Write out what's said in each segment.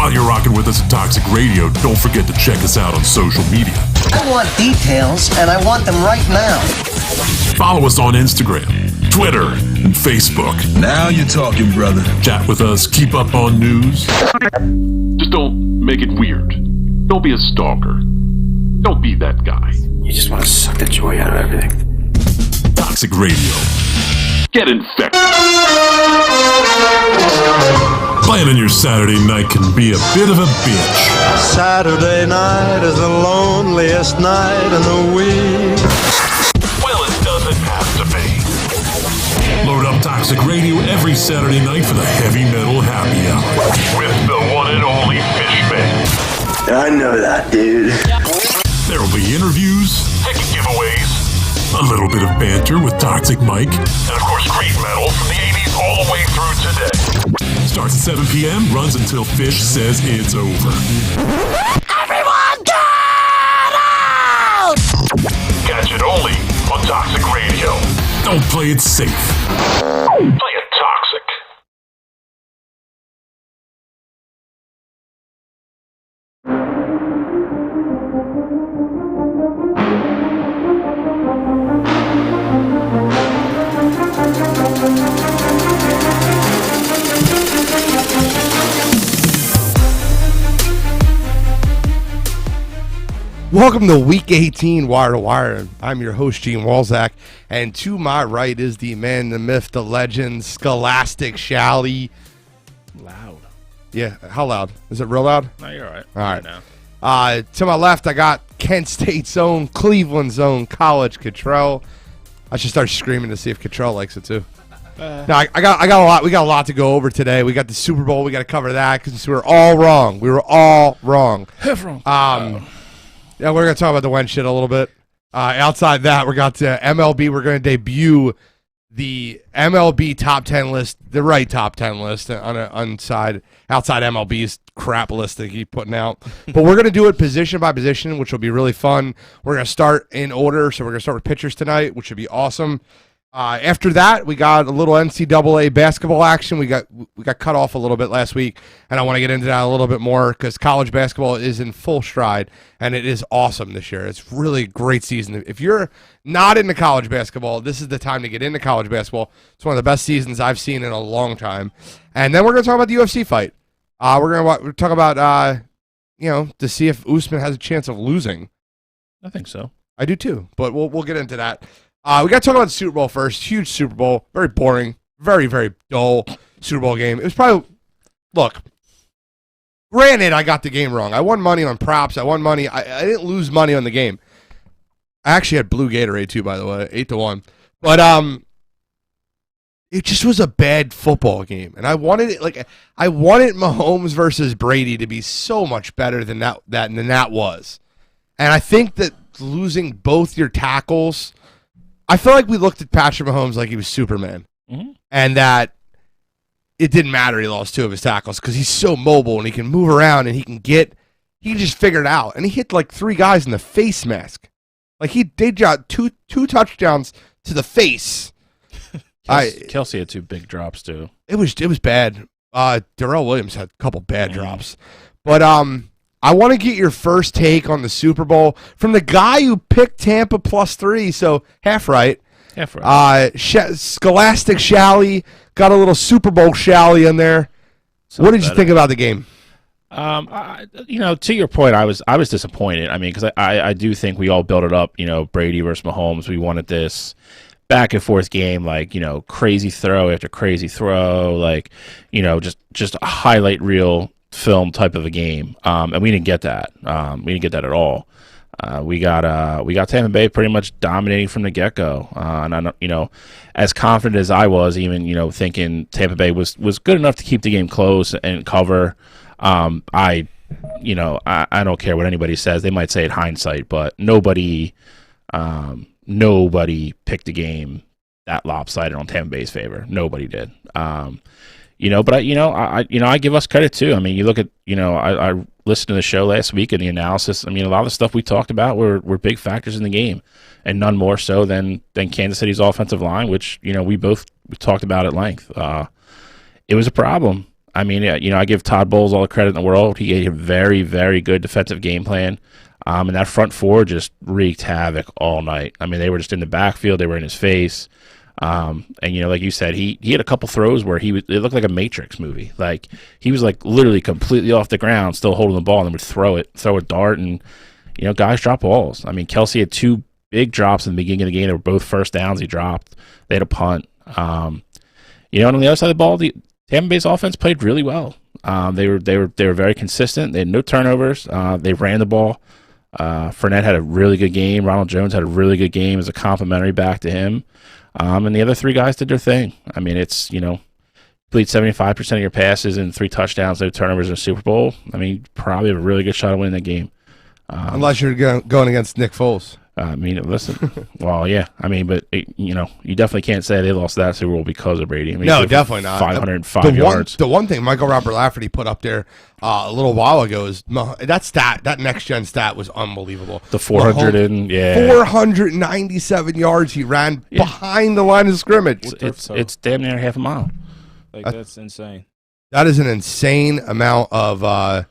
While you're rocking with us at Toxic Radio, don't forget to check us out on social media. I want details, and I want them right now. Follow us on Instagram, Twitter, and Facebook. Now you're talking, brother. Chat with us, keep up on news. Just don't make it weird. Don't be a stalker. Don't be that guy. You just want to suck the joy out of everything. Toxic Radio. Get infected. Planning your Saturday night can be a bit of a bitch. Saturday night is the loneliest night in the week. Well, it doesn't have to be. Load up Toxic Radio every Saturday night for the heavy metal happy hour with the one and only Fishman. I know that, dude. There will be interviews, ticket giveaways, a little bit of banter with Toxic Mike, and of course great metal from the 80s all the way through today. Starts at 7 p.m., runs until Fish says it's over. Everyone get out! Catch it only on Toxic Radio. Don't play it safe. Play it toxic. Welcome to Week 18 Wire2Wire. I'm your host, Gene Walzak, and to my right is the man, the myth, the legend, Scholastic Shally. Loud. Yeah, how loud? Is it real loud? No, you're all right. All right. Now. To my left, I got Kent State's own, Cleveland's own, College Cottrell. I should start screaming to see if Cottrell likes it too. No, I got a lot. We got a lot to go over today. We got the Super Bowl. We got to cover that because we were all wrong. We were all wrong. Yeah, we're going to talk about the Wentz shit a little bit. Outside that, we got to MLB. We're going to debut the MLB top 10 list, the right top 10 list outside MLB's crap list they keep putting out. But we're going to do it position by position, which will be really fun. We're going to start in order. So we're going to start with pitchers tonight, which should be awesome. After that, we got a little NCAA basketball action. We got cut off a little bit last week, and I want to get into that a little bit more because college basketball is in full stride, and it is awesome this year. It's really a great season. If you're not into college basketball, this is the time to get into college basketball. It's one of the best seasons I've seen in a long time. And then we're going to talk about the UFC fight. We're going to talk about, to see if Usman has a chance of losing. I think so. I do too, but we'll get into that. We got to talk about the Super Bowl first. Huge Super Bowl. Very boring. Very, very dull Super Bowl game. It was probably, look, granted, I got the game wrong. I won money on props. I won money. I didn't lose money on the game. I actually had blue Gatorade too, by the way, 8-1. But it just was a bad football game. And I wanted it, I wanted Mahomes versus Brady to be so much better than that was. And I think that losing both your tackles, I feel like we looked at Patrick Mahomes like he was Superman, and that it didn't matter he lost two of his tackles because he's so mobile and he can move around and he can just figure it out. And he hit like three guys in the face mask. Like they got two touchdowns to the face. Kelsey had two big drops too. It was bad. Darrell Williams had a couple bad drops, but I want to get your first take on the Super Bowl from the guy who picked Tampa +3, so half right. Half right. Scholastic Shally got a little Super Bowl Shally in there. What did you think about the game? To your point, I was disappointed. I mean, because I do think we all built it up. Brady versus Mahomes. We wanted this back and forth game, crazy throw after crazy throw, just a highlight reel film type of a game, and we didn't get that. We didn't get that at all. We got Tampa Bay pretty much dominating from the get-go, and I, as confident as I was, even thinking Tampa Bay was good enough to keep the game close and cover. I don't care what anybody says. They might say it hindsight, but nobody picked the game that lopsided on Tampa Bay's favor. Nobody did. But I give us credit too. I mean, you look at, I listened to the show last week and the analysis. I mean, a lot of the stuff we talked about were big factors in the game, and none more so than Kansas City's offensive line, which we talked about at length. It was a problem. I mean, yeah, I give Todd Bowles all the credit in the world. He gave a very, very good defensive game plan. And that front four just wreaked havoc all night. I mean, they were just in the backfield. They were in his face. And, like you said, he had a couple throws where it looked like a Matrix movie. Like, he was, like, literally completely off the ground, still holding the ball, and then would throw a dart, and, guys drop balls. I mean, Kelsey had 2 big drops in the beginning of the game. They were both first downs he dropped. They had a punt. And on the other side of the ball, the Tampa Bay's offense played really well. They were very consistent. They had no turnovers. They ran the ball. Fournette had a really good game. Ronald Jones had a really good game as a complimentary back to him. And the other 3 guys did their thing. I mean, it's, complete 75% of your passes and 3 touchdowns, no turnovers in a Super Bowl. I mean, probably have a really good shot of winning that game. Unless you're going against Nick Foles. I mean, listen, well, yeah. I mean, but, you definitely can't say they lost that Super Bowl because of Brady. I mean, no, definitely not. 505 yards. The one thing Michael Robert Lafferty put up there a little while ago is that next-gen stat was unbelievable. The 497 yards he ran behind the line of scrimmage. It's damn near half a mile. Like, that's insane. That is an insane amount of I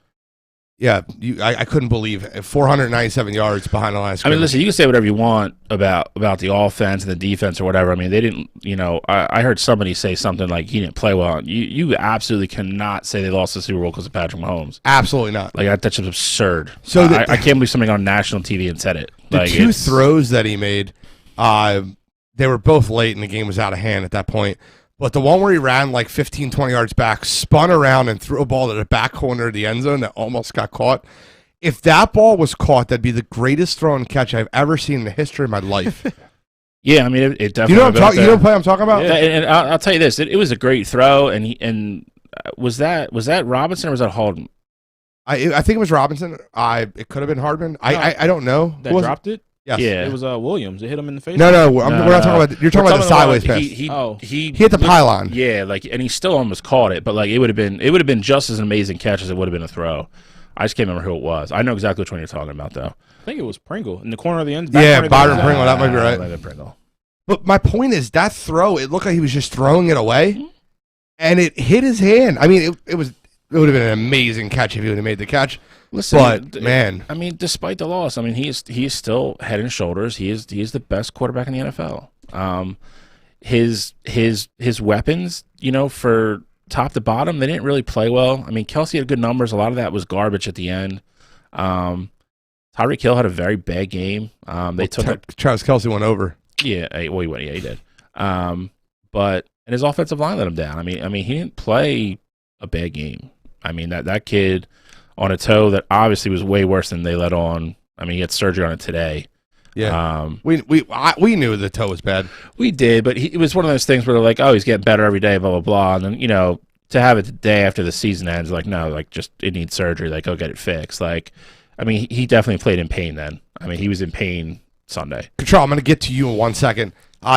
couldn't believe 497 yards behind the line of scrimmage. I mean, listen, you can say whatever you want about the offense and the defense or whatever. I mean, they didn't, I heard somebody say something like he didn't play well. You absolutely cannot say they lost the Super Bowl because of Patrick Mahomes. Absolutely not. Like, that's just absurd. So I can't believe somebody on national TV and said it. The 2 throws that he made, they were both late and the game was out of hand at that point. But the one where he ran like 15, 20 yards back, spun around and threw a ball to the back corner of the end zone that almost got caught. If that ball was caught, that'd be the greatest throw and catch I've ever seen in the history of my life. Yeah, I mean, it definitely. You know what I'm talking about? Yeah, and I'll tell you this: it was a great throw. And was that Robinson or was that Halden? I think it was Robinson. It could have been Hardman. I don't know. That dropped it. Yes. Yeah, it was Williams. It hit him in the face. No, we're not talking about. You're talking about the sideways pass. He hit the pylon. Yeah, and he still almost caught it, but like it would have been just as an amazing catch as it would have been a throw. I just can't remember who it was. I know exactly which one you're talking about, though. I think it was Pringle in the corner of the end. Yeah, Byron Pringle. That might be right. Pringle. But my point is that throw. It looked like he was just throwing it away, and it hit his hand. I mean, it would have been an amazing catch if he would have made the catch. Listen, but man, I mean, despite the loss, I mean, he is still head and shoulders. He is the best quarterback in the NFL. His weapons, for top to bottom, they didn't really play well. I mean, Kelsey had good numbers. A lot of that was garbage at the end. Tyreek Hill had a very bad game. Travis Kelsey went over. Yeah, he did. But his offensive line let him down. I mean, he didn't play a bad game. I mean, that kid on a toe that obviously was way worse than they let on. I mean, he had surgery on it today. Yeah, we knew the toe was bad. We did, but it was one of those things where they're like, oh, he's getting better every day, blah blah blah, and then to have it the day after the season ends, like no, like just it needs surgery, like go get it fixed. Like, I mean, he definitely played in pain then. I mean, he was in pain Sunday. Control, I'm going to get to you in 1 second.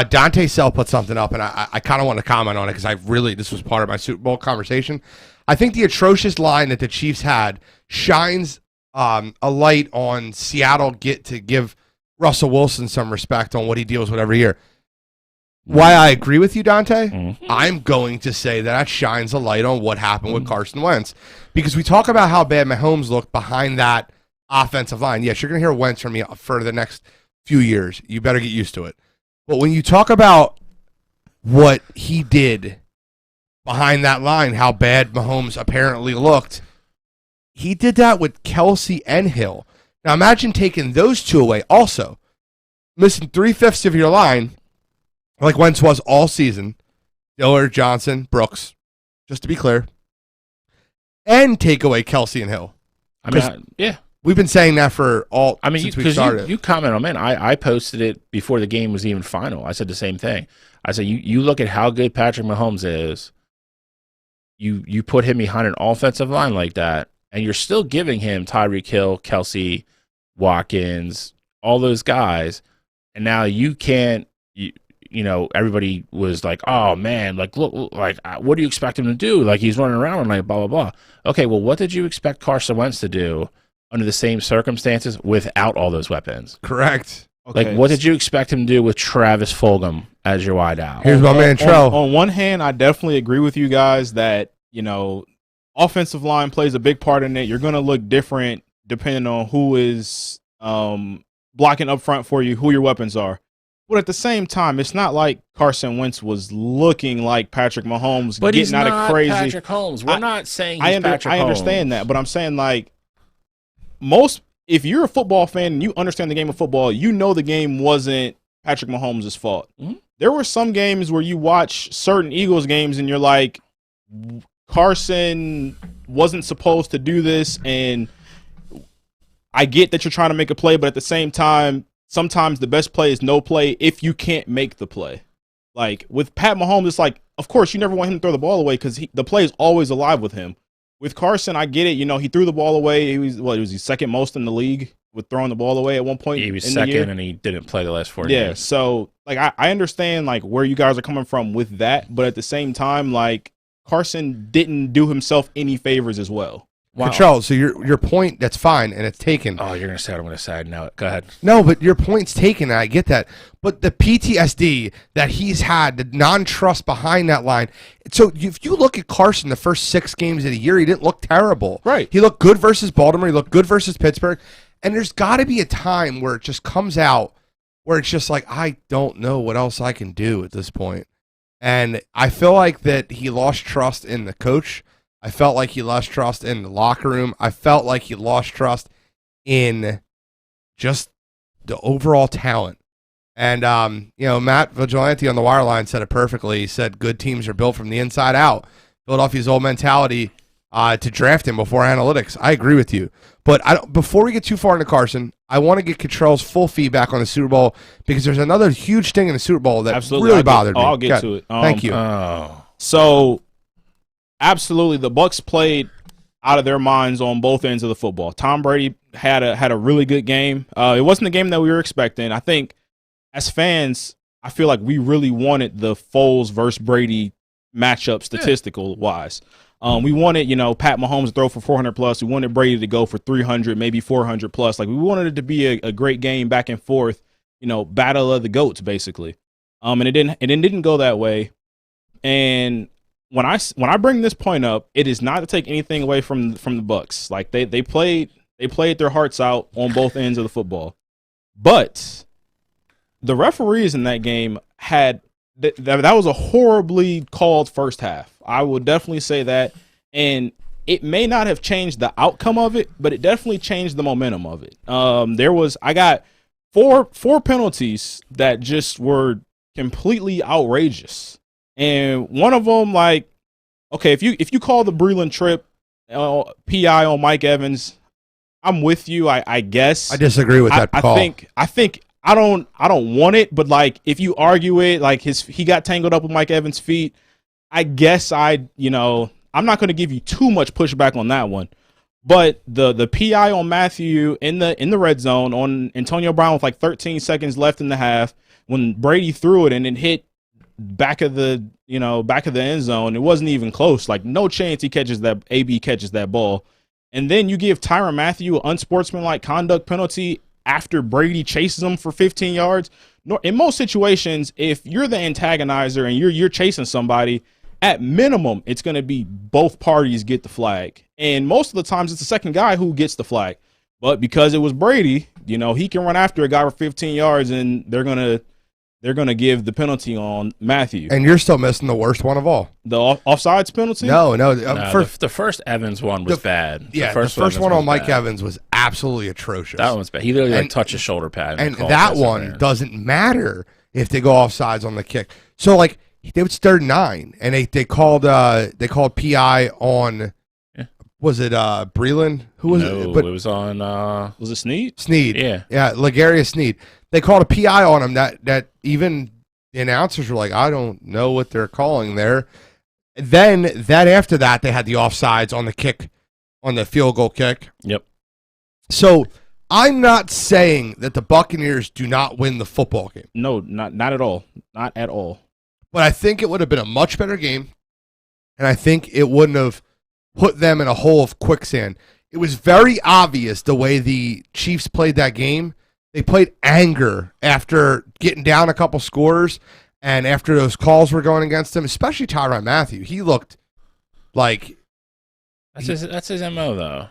Dante Sell put something up, and I kind of want to comment on it because this was part of my Super Bowl conversation. I think the atrocious line that the Chiefs had shines a light on Seattle to give Russell Wilson some respect on what he deals with every year. Why I agree with you, Dante, I'm going to say that shines a light on what happened with Carson Wentz. Because we talk about how bad Mahomes looked behind that offensive line. Yes, you're going to hear Wentz from me for the next few years. You better get used to it. But when you talk about what he did behind that line, how bad Mahomes apparently looked, he did that with Kelsey and Hill. Now imagine taking those 2 away also. Missing 3/5 of your line, like Wentz was all season. Dillard, Johnson, Brooks, just to be clear. And take away Kelsey and Hill. I mean, yeah. We've been saying that for all since we started. You comment on, man, I posted it before the game was even final. I said the same thing. I said, you look at how good Patrick Mahomes is, you put him behind an offensive line like that, and you're still giving him Tyreek Hill, Kelsey, Watkins, all those guys, and now you can't, everybody was like, oh, man, like, look, like, what do you expect him to do? Like, he's running around and like, blah, blah, blah. Okay, well, what did you expect Carson Wentz to do under the same circumstances without all those weapons? Correct. Okay. Like, what did you expect him to do with Travis Fulgham as your wideout? Here's my man, Trell. On one hand, I definitely agree with you guys that, offensive line plays a big part in it. You're going to look different depending on who is blocking up front for you, who your weapons are. But at the same time, it's not like Carson Wentz was looking like Patrick Mahomes, but getting he's out not of crazy. Patrick Mahomes. We're not saying he's Patrick I Mahomes. understand that, but I'm saying like if you're a football fan and you understand the game of football, you know the game wasn't Patrick Mahomes' fault. Mm-hmm. There were some games where you watch certain Eagles games and you're like, Carson wasn't supposed to do this, and I get that you're trying to make a play, but at the same time, sometimes the best play is no play if you can't make the play. Like with Pat Mahomes, it's like, of course, you never want him to throw the ball away because the play is always alive with him. With Carson, I get it. You know, he threw the ball away. He was second most in the league with throwing the ball away at one point. He was in second, the year. and he didn't play the last 4 Yeah, games. so like I understand like where you guys are coming from with that, but at the same time, like Carson didn't do himself any favors as well. Wow. Control. So your point, that's fine, and it's taken. Oh, you're going to say what I'm going to say. Now, go ahead. No, but your point's taken, and I get that. But the PTSD that he's had, the non-trust behind that line. So if you look at Carson the first 6 games of the year, he didn't look terrible. Right. He looked good versus Baltimore. He looked good versus Pittsburgh. And there's got to be a time where it just comes out where it's just like, I don't know what else I can do at this point. And I feel like that he lost trust in the coach. I felt like he lost trust in the locker room. I felt like he lost trust in just the overall talent. And, Matt Vigilante on the Wireline said it perfectly. He said good teams are built from the inside out. Philadelphia's old mentality to draft him before analytics. I agree with you. But before we get too far into Carson, I want to get Control's full feedback on the Super Bowl because there's another huge thing in the Super Bowl that really bothered me. I'll get to it. Thank you. So, absolutely, the Bucs played out of their minds on both ends of the football. Tom Brady had a really good game. It wasn't the game that we were expecting. I think as fans, I feel like we really wanted the Foles versus Brady matchup statistical wise. We wanted, Pat Mahomes to throw for 400 plus. We wanted Brady to go for 300, maybe 400 plus. Like we wanted it to be a great game back and forth, battle of the GOATs basically. And it didn't go that way. And when I bring this point up, it is not to take anything away from the Bucs. Like they played their hearts out on both ends of the football. But the referees in that game had that was a horribly called first half. I would definitely say that, and it may not have changed the outcome of it, but it definitely changed the momentum of it. I got four penalties that just were completely outrageous, and one of them, like, okay, if you call the Breland trip PI on Mike Evans, I'm with you. I guess I disagree with that call. I think. I don't want it, but like if you argue it, like he got tangled up with Mike Evans' feet, I guess I'm not going to give you too much pushback on that one. But the PI on Matthew in the red zone on Antonio Brown with like 13 seconds left in the half, when Brady threw it and it hit back of the end zone, it wasn't even close. Like no chance AB catches that ball. And then you give Tyrann Mathieu an unsportsmanlike conduct penalty after Brady chases him for 15 yards. In most situations, if you're the antagonizer and you're chasing somebody, at minimum, it's going to be both parties get the flag. And most of the times, it's the second guy who gets the flag. But because it was Brady, he can run after a guy for 15 yards, and they're gonna give the penalty on Matthew. And you're still missing the worst one of all. The offsides penalty? No. The first Evans one was bad. The first one on Mike Evans was absolutely atrocious. That one was bad. He literally touched his shoulder pad. And that one doesn't matter if they go offsides on the kick. So, like, they was 3rd-9, and they called PI on, was it Breland? Who was it? But it was on, was it Snead? Snead. Yeah, L'Jarius Snead. They called a PI on him that even the announcers were like, I don't know what they're calling there. Then after that, they had the offsides on the kick, on the field goal kick. Yep. So I'm not saying that the Buccaneers do not win the football game. No, not at all. Not at all. But I think it would have been a much better game, and I think it wouldn't have put them in a hole of quicksand. It was very obvious the way the Chiefs played that game. They played anger after getting down a couple scores and after those calls were going against him, especially Tyrann Mathieu. He looked like That's his MO though.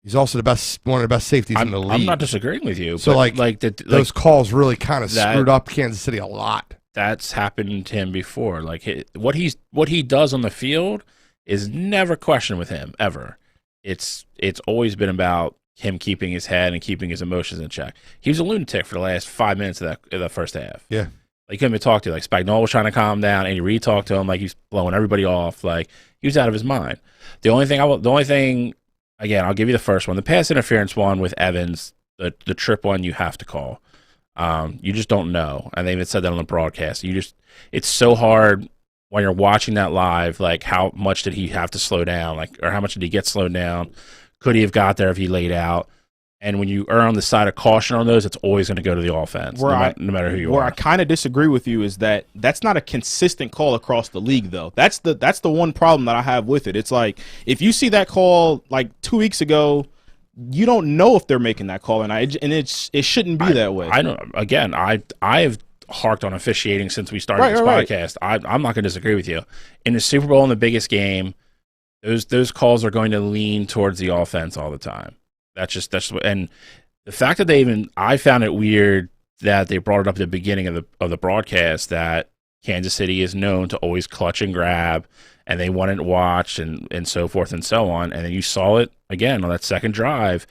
He's also one of the best safeties in the league. I'm not disagreeing with you. So but those calls really kind of screwed up Kansas City a lot. That's happened to him before. Like what he does on the field is never questioned with him ever. It's always been about him keeping his head and keeping his emotions in check. He was a lunatic for the last 5 minutes of that first half. Yeah. Like, he couldn't even talk to. Like, Spagnuolo was trying to calm him down, and he re-talked to him like he's blowing everybody off. Like, he was out of his mind. The only thing, again, I'll give you the first one. The pass interference one with Evans, the trip one, you have to call. You just don't know. And they even said that on the broadcast. It's so hard when you're watching that live. Like, how much did he have to slow down? Like, or how much did he get slowed down? Could he have got there if he laid out? And when you err on the side of caution on those, it's always going to go to the offense, no matter who you are. Where I kind of disagree with you is that's not a consistent call across the league, though. That's the one problem that I have with it. It's like, if you see that call like 2 weeks ago, you don't know if they're making that call, and it shouldn't be that way. I know. Again, I have harked on officiating since we started this podcast. I'm not going to disagree with you. In the Super Bowl, in the biggest game, those calls are going to lean towards the offense all the time. And the fact that I found it weird that they brought it up at the beginning of the broadcast that Kansas City is known to always clutch and grab, and they wanted to watch and so forth and so on. And then you saw it again on that second drive.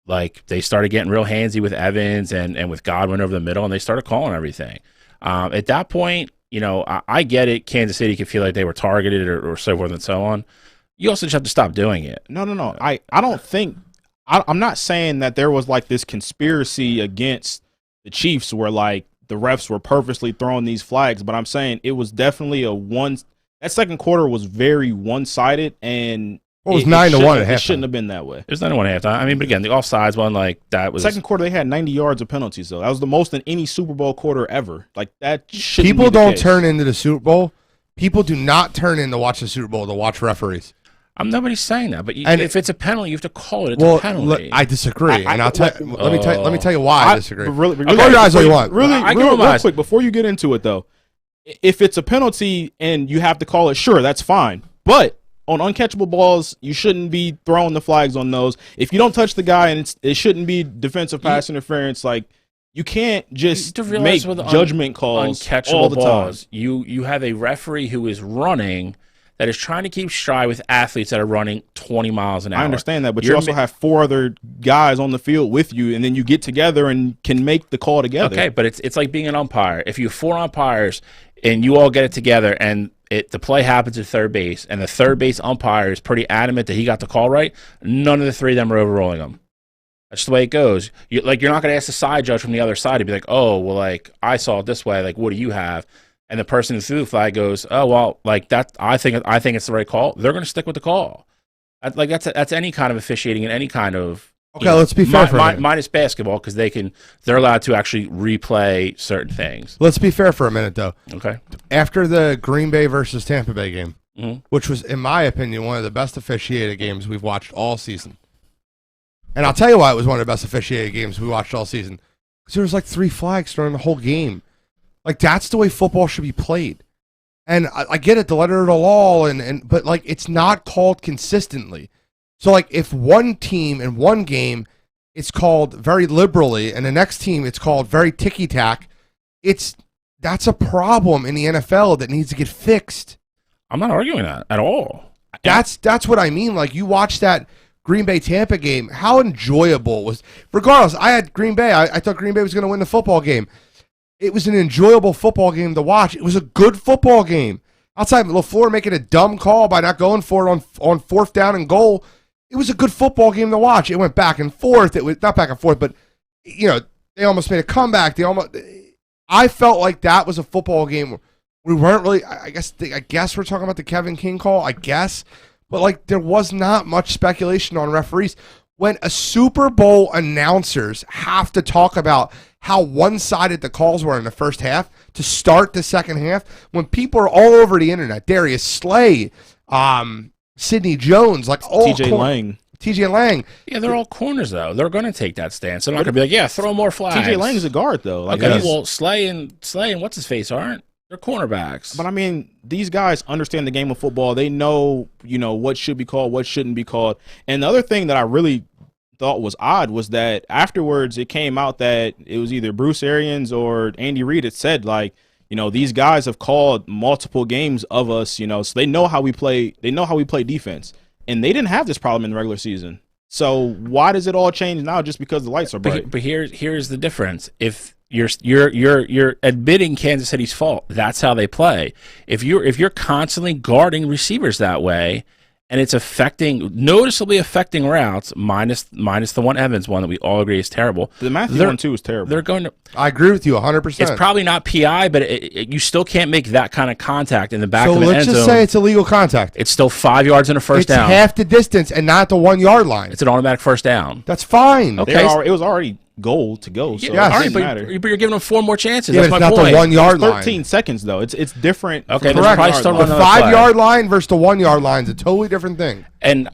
Like, they started getting real handsy with Evans and with Godwin over the middle, and they started calling everything. At that point, I get it. Kansas City could feel like they were targeted or so forth and so on. You also just have to stop doing it. No. I don't think – I'm not saying that there was like this conspiracy against the Chiefs where like the refs were purposely throwing these flags, but I'm saying it was definitely that second quarter was very one-sided, and it was 9-1 at halftime. It shouldn't have been that way. It was 9-1 at halftime. I mean, but again, the offsides one, like, that was second quarter. They had 90 yards of penalties, though. That was the most in any Super Bowl quarter ever. Like, that shouldn't People be the don't case. turn into the Super Bowl. People do not turn in to watch the Super Bowl to watch referees. Nobody's saying that, but if it's a penalty, you have to call it. It's a penalty. I disagree, and I'll tell. Let me tell you why I disagree. Close your eyes all you want. Real quick, before you get into it, though, if it's a penalty and you have to call it, sure, that's fine. But on uncatchable balls, you shouldn't be throwing the flags on those. If you don't touch the guy, and it shouldn't be defensive pass interference, like. You can't just make judgment calls all the time. You have a referee who is running that is trying to keep stride with athletes that are running 20 miles an hour. I understand that, but you also have 4 other guys on the field with you, and then you get together and can make the call together. Okay, but it's like being an umpire. If you have 4 umpires and you all get it together and the play happens at third base, and the third base umpire is pretty adamant that he got the call right, none of the 3 of them are overruling him. That's the way it goes. You're not going to ask the side judge from the other side to be like, oh, well, like, I saw it this way. Like, what do you have? And the person who threw the flag goes, oh, well, like, that. I think it's the right call. They're going to stick with the call. That's any kind of officiating and any kind of. Okay, let's be fair for a minute. Minus basketball, because they're allowed to actually replay certain things. Let's be fair for a minute, though. Okay. After the Green Bay versus Tampa Bay game, mm-hmm. which was, in my opinion, one of the best officiated games we've watched all season. And I'll tell you why it was one of the best officiated games we watched all season. Because there was like 3 flags during the whole game. Like, that's the way football should be played. And I get it, the letter of the law, but like, it's not called consistently. So like, if one team in one game it's called very liberally, and the next team it's called very ticky-tack, that's a problem in the NFL that needs to get fixed. I'm not arguing that at all. That's what I mean. Like, you watch that Green Bay Tampa game, how enjoyable it was. Regardless, I had Green Bay. I thought Green Bay was going to win the football game. It was an enjoyable football game to watch. It was a good football game. Outside LaFleur making a dumb call by not going for it on 4th down and goal, it was a good football game to watch. It went back and forth. It was not back and forth, but they almost made a comeback. I felt like that was a football game. We weren't really. I guess we're talking about the Kevin King call. I guess. But, like, there was not much speculation on referees. When a Super Bowl announcers have to talk about how one-sided the calls were in the first half to start the second half, when people are all over the internet, Darius Slay, Sidney Jones, like all TJ Lang. Yeah, they're all corners, though. They're going to take that stance. They're not going to be like, yeah, throw more flags. TJ Lang's a guard, though. Like, okay, well, Slay and what's-his-face aren't. They're cornerbacks. But I mean, these guys understand the game of football. They know, what should be called, what shouldn't be called. And the other thing that I really thought was odd was that afterwards it came out that it was either Bruce Arians or Andy Reid that said, like, these guys have called multiple games of us, so they know how we play. They know how we play defense, and they didn't have this problem in the regular season. So why does it all change now just because the lights are bright? But here's the difference. If you're admitting Kansas City's fault, that's how they play. If you're constantly guarding receivers that way, and it's noticeably affecting routes, minus the one Evans one that we all agree is terrible. The Matthew one too is terrible. They're going to. I agree with you 100%. It's probably not PI, but you still can't make that kind of contact in the back of the end zone. So let's just say it's illegal contact. It's still 5 yards and a first down. It's half the distance and not the 1 yard line. It's an automatic first down. That's fine. Okay, it was already goal to go. So yeah, it all right, doesn't matter. but you're giving them 4 more chances. Yeah, That's it's my not point. the 1 yard line. 13 seconds though. It's different. Okay, Correct. probably still The run another 5 play. yard line versus the 1 yard line is a totally different thing. And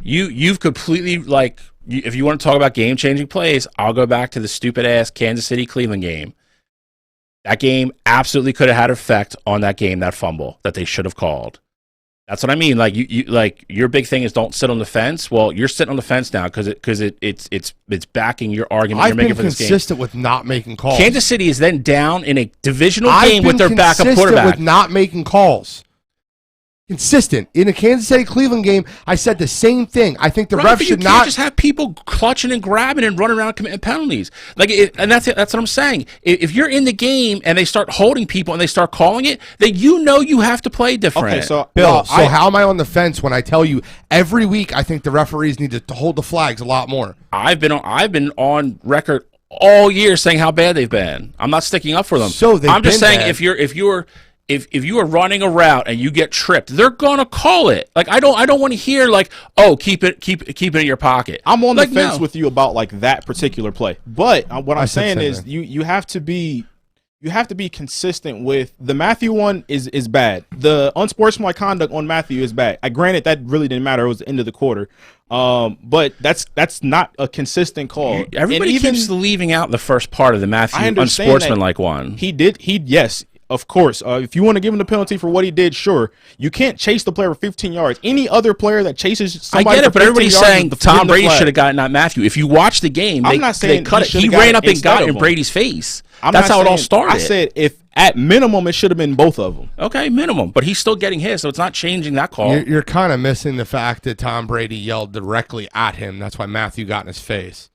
you've completely if you want to talk about game changing plays, I'll go back to the stupid ass Kansas City Cleveland game. That game absolutely could have had effect on that game, that fumble that they should have called. That's what I mean. Like your big thing is don't sit on the fence. Well, you're sitting on the fence now because it's backing your argument you're making for this game. I've been consistent with not making calls. Kansas City is then down in a divisional game with their backup quarterback. I've been consistent with not making calls. Consistent. In a Kansas City Cleveland game, I said the same thing. I think the ref should not just have people clutching and grabbing and running around committing penalties. And that's what I'm saying. If you're in the game and they start holding people and they start calling it, then you have to play different. Okay, so Bill, how am I on the fence when I tell you every week I think the referees need to hold the flags a lot more? I've been on record all year saying how bad they've been. I'm not sticking up for them. I'm just saying bad. if you are running a route and you get tripped, they're gonna call it. Like I don't want to hear keep it in your pocket. I'm on the fence with you about that particular play. But what I'm saying is you have to be consistent with the Matthew one is bad. The unsportsmanlike conduct on Matthew is bad. Granted that really didn't matter. It was the end of the quarter. But that's not a consistent call. Everybody keeps leaving out the first part of the Matthew unsportsmanlike one. Yes. Of course, if you want to give him the penalty for what he did, sure. You can't chase the player for 15 yards. Any other player that chases somebody, I get it, but everybody's saying Tom Brady should have gotten not Matthew. If you watch the game, they cut it. He ran up and got in Brady's face. That's how it all started. I said if at minimum it should have been both of them. Okay, minimum, but he's still getting his, so it's not changing that call. You're kind of missing the fact that Tom Brady yelled directly at him. That's why Matthew got in his face.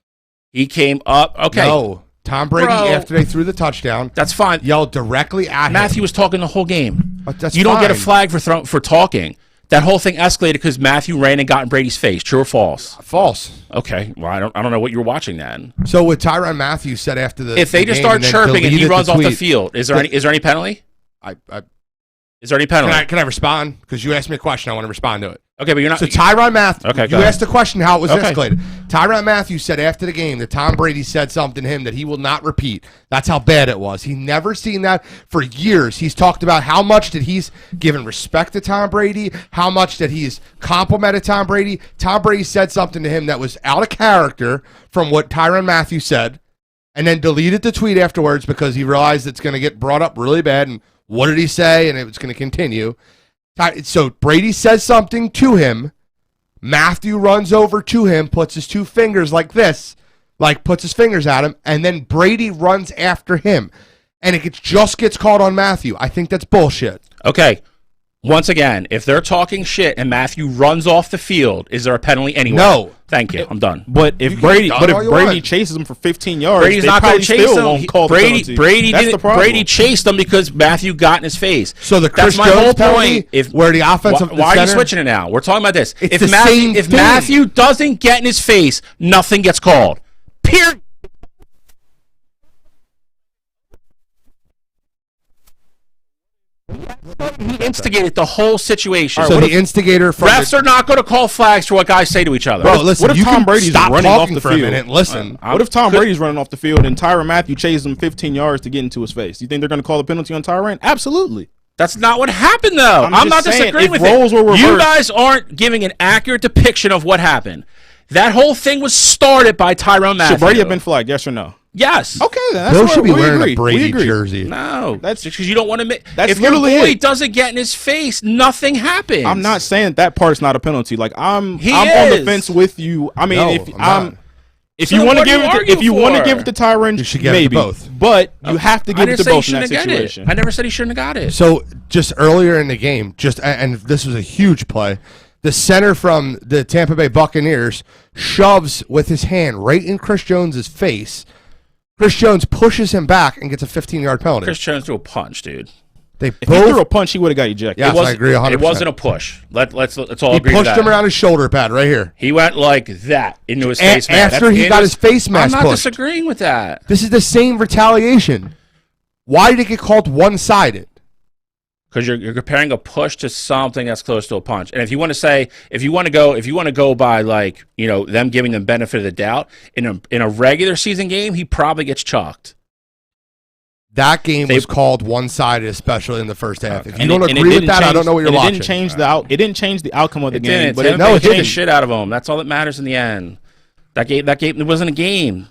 He came up. Okay, no. Tom Brady, after they threw the touchdown, that's fine. Yelled directly at him. Matthew was talking the whole game. That's you don't get a flag for talking. That whole thing escalated because Matthew ran and got in Brady's face. True or false? False. Okay. Well, I don't know what you're watching then. So what Tyrann Matthew said after if they just start chirping and he runs off the field, is there any penalty? Is there any penalty? Can I respond? Because you asked me a question, I want to respond to it. Okay, but you're not. So Tyrann Matthew, okay, you asked the question how it was escalated. Tyrann Matthew said after the game that Tom Brady said something to him that he will not repeat. That's how bad it was. He never seen that for years. He's talked about how much that he's given respect to Tom Brady, how much that he's complimented Tom Brady. Tom Brady said something to him that was out of character from what Tyrann Matthew said, and then deleted the tweet afterwards because he realized it's going to get brought up really bad. And what did he say? And it was going to continue. So Brady says something to him. Matthew runs over to him, puts his 2 fingers like this, puts his fingers at him, and then Brady runs after him. And it just gets called on Matthew. I think that's bullshit. Okay. Once again, if they're talking shit and Matthew runs off the field, is there a penalty anywhere? No. Thank you. I'm done. But if Brady chases him for 15 yards, Brady's not going to chase him. Won't call Brady chased him because Matthew got in his face. So that's my whole point. Where the offensive why are you switching it now? We're talking about this. It's if Matthew doesn't get in his face, nothing gets called. Period. He instigated the whole situation. So the instigator from refs are not going to call flags for what guys say to each other. Bro, listen, what if Tom Brady's running off the field? And listen, what if Tom Brady's running off the field and Tyrann Matthew chases him 15 yards to get into his face? You think they're going to call the penalty on Tyrann? Absolutely. That's not what happened, though. I'm not disagreeing with roles it. Were reversed, you guys aren't giving an accurate depiction of what happened. That whole thing was started by Tyrann Matthew. Should Brady have been flagged? Yes or no? Yes. Okay, then that's Bill where should be we wearing agree. a Brady We agree. jersey. No, that's just because you don't want to make. That's If your literally boy it. doesn't get in his face, nothing happens. I'm not saying that part's not a penalty. Like I'm on the is. fence with you. I mean, No, if I'm not. if So you want to what give are you it, if arguing you want to for? give it to Tyron, You should give it to maybe both. But you have to I give it didn't to say he both in that shouldn't have got it. situation. I never said he shouldn't have got it. So just earlier in the game, and this was a huge play. The center from the Tampa Bay Buccaneers shoves with his hand right in Chris Jones's face. Chris Jones pushes him back and gets a 15-yard penalty. Chris Jones threw a punch, dude. They If he threw a both. punch, he would have got ejected. Yes, I agree 100%. It wasn't a push. Let's all He agree to pushed that. him around his shoulder pad right here. He went like that into his face mask. After he got his face mask I'm not pushed. disagreeing with that. This is the same retaliation. Why did it get called one-sided? Because you're comparing a push to something that's close to a punch. And if you want to say, if you want to go by like, you know, them giving them benefit of the doubt, in a regular season game, he probably gets chalked. That game was called one-sided, especially in the first half. If you And don't it- and it agree with didn't that, I change- don't know what you're and watching. It didn't change the outcome of the It game. didn't. But Tampa it Bay it kicked the didn't. shit out of them. That's all that matters in the end. That game, it wasn't a game.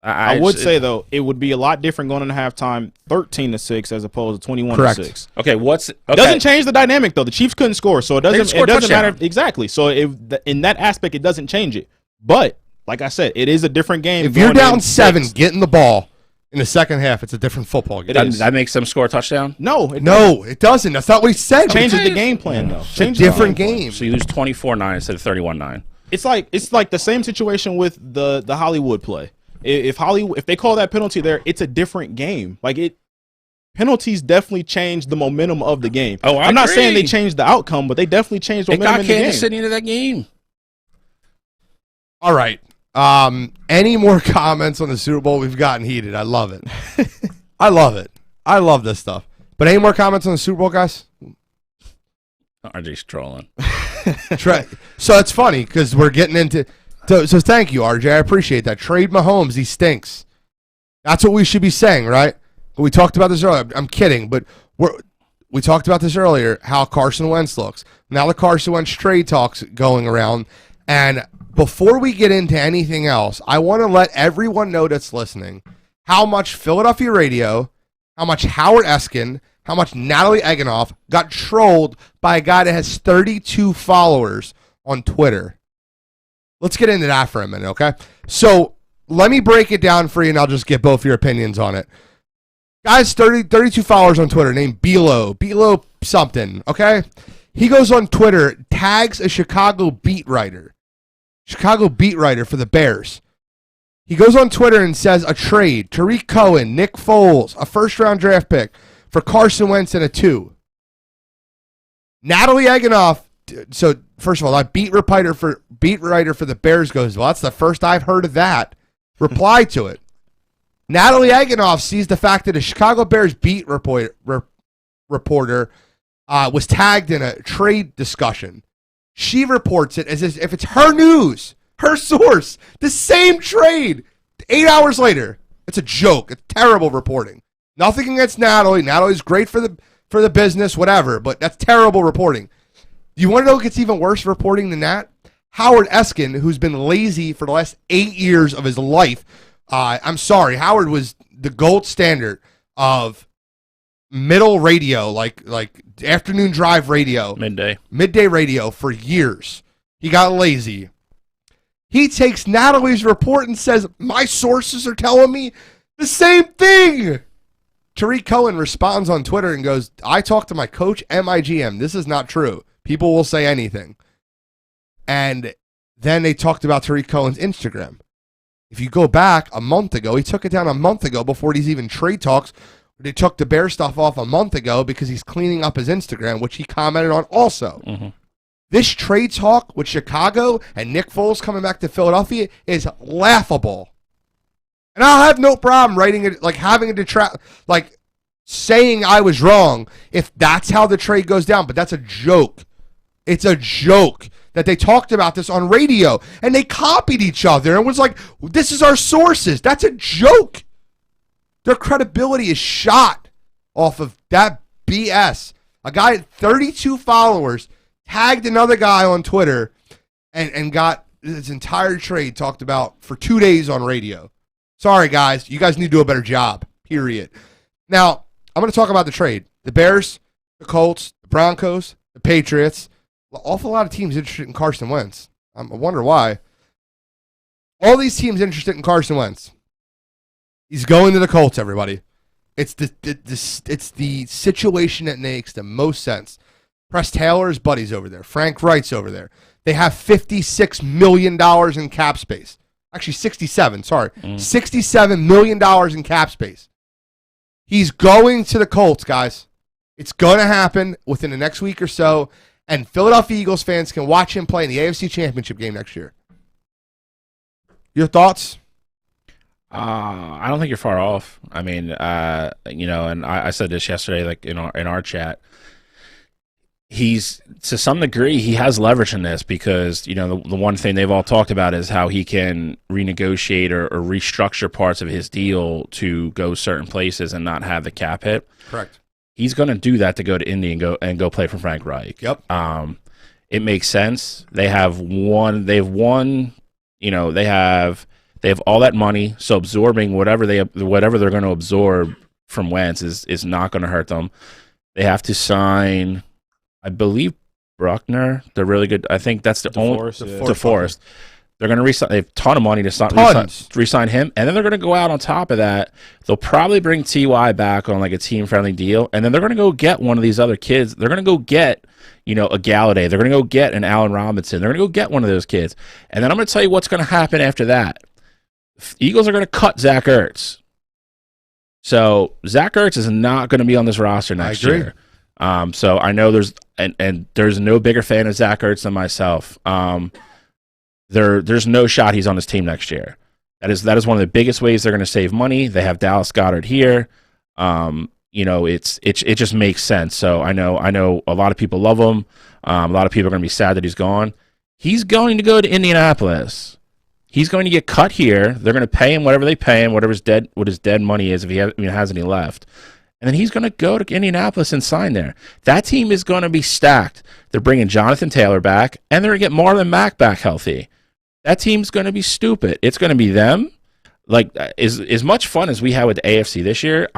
I would say though, it would be a lot different going into halftime, 13-6 as opposed to 21-6. Correct. Okay, It doesn't change the dynamic though. The Chiefs couldn't score, so it didn't doesn't score a matter touchdown. exactly. So in that aspect, it doesn't change it. But like I said, it is a different game. If you're going down in 7, six. getting the ball in the second half, it's a different football game. That makes them score a touchdown. No, It doesn't. That's not what he said. it changes the game plan though. It's a Changes the different game plan. game. So you lose 24-9 instead of 31-9. It's like the same situation with the Hollywood play. If they call that penalty there, it's a different game. Penalties definitely change the momentum of the game. Oh, I'm not agree. saying they changed the outcome, but they definitely changed the It momentum got in the game. Kansas City into that game. All right. Any more comments on the Super Bowl? We've gotten heated. I love it. I love it. I love this stuff. But any more comments on the Super Bowl, guys? RJ's trolling. So it's funny because we're getting into. So thank you, RJ. I appreciate that. Trade Mahomes. He stinks. That's what we should be saying, right? We talked about this earlier. I'm kidding, but we talked about this earlier, how Carson Wentz looks. Now the Carson Wentz trade talks going around. And before we get into anything else, I want to let everyone know that's listening how much Philadelphia radio, how much Howard Eskin, how much Natalie Eganoff got trolled by a guy that has 32 followers on Twitter. Let's get into that for a minute, okay? So let me break it down for you, and I'll just get both your opinions on it. Guys, 32 followers on Twitter named Bilo something, okay? He goes on Twitter, tags a Chicago beat writer for the Bears. He goes on Twitter and says a trade, Tariq Cohen, Nick Foles, a first-round draft pick for Carson Wentz and a 2. Natalie Eganoff, so first of all, that beat writer for the Bears goes, well, that's the first I've heard of that. Reply to it. Natalie Eganoff sees the fact that a Chicago Bears beat reporter was tagged in a trade discussion. She reports it as if it's her news, her source, the same trade. 8 hours later, it's a joke. It's terrible reporting. Nothing against Natalie. Natalie's great for the business, whatever, but that's terrible reporting. You want to know what gets even worse reporting than that? Howard Eskin, who's been lazy for the last 8 years of his life. I'm sorry, Howard was the gold standard of middle radio, like afternoon drive radio, midday radio for years. He got lazy. He takes Natalie's report and says, my sources are telling me the same thing. Tariq Cohen responds on Twitter and goes, I talked to my coach and my GM. This is not true. People will say anything. And then they talked about Tariq Cohen's Instagram. If you go back a month ago, he took it down a month ago before these even trade talks. They took the Bear stuff off a month ago because he's cleaning up his Instagram, which he commented on also. Mm-hmm. This trade talk with Chicago and Nick Foles coming back to Philadelphia is laughable. And I'll have no problem writing it, having a detract, saying I was wrong if that's how the trade goes down. But that's a joke. It's a joke that they talked about this on radio and they copied each other and was like, this is our sources. That's a joke. Their credibility is shot off of that BS. A guy at 32 followers tagged another guy on Twitter and got his entire trade talked about for 2 days on radio. Sorry, guys. You guys need to do a better job, period. Now, I'm going to talk about the trade. The Bears, the Colts, the Broncos, the Patriots. An awful lot of teams interested in Carson Wentz. I wonder why. All these teams interested in Carson Wentz. He's going to the Colts, everybody. It's the situation that makes the most sense. Press Taylor's buddies over there. Frank Wright's over there. They have $56 million in cap space. Actually, 67, sorry. $67 million in cap space. He's going to the Colts, guys. It's going to happen within the next week or so, and Philadelphia Eagles fans can watch him play in the AFC Championship game next year. Your thoughts? I don't think you're far off. I mean, and I said this yesterday, like in our chat. He's, to some degree, he has leverage in this because, the one thing they've all talked about is how he can renegotiate or restructure parts of his deal to go certain places and not have the cap hit. Correct. He's going to do that to go to Indy and go play for Frank Reich. Yep. It makes sense. They have all that money, so absorbing whatever they're going to absorb from Wentz is not going to hurt them. They have to sign, I believe, Bruckner. They're really good. I think that's the only DeForest. They're going to resign. They have a ton of money to resign him, and then they're going to go out on top of that. They'll probably bring Ty back on like a team-friendly deal, and then they're going to go get one of these other kids. They're going to go get, a Galladay. They're going to go get an Allen Robinson. They're going to go get one of those kids, and then I'm going to tell you what's going to happen after that. Eagles are going to cut Zach Ertz. So Zach Ertz is not going to be on this roster next year. So I know there's no bigger fan of Zach Ertz than myself. There's no shot he's on this team next year. That is one of the biggest ways they're going to save money. They have Dallas Goedert here. It just makes sense. So I know a lot of people love him. A lot of people are going to be sad that he's gone. He's going to go to Indianapolis. He's going to get cut here. They're going to pay him whatever they pay him, what his dead money is if he has any left. And then he's going to go to Indianapolis and sign there. That team is going to be stacked. They're bringing Jonathan Taylor back, and they're going to get Marlon Mack back healthy. That team's going to be stupid. It's going to be them. Like, as much fun as we had with the AFC this year,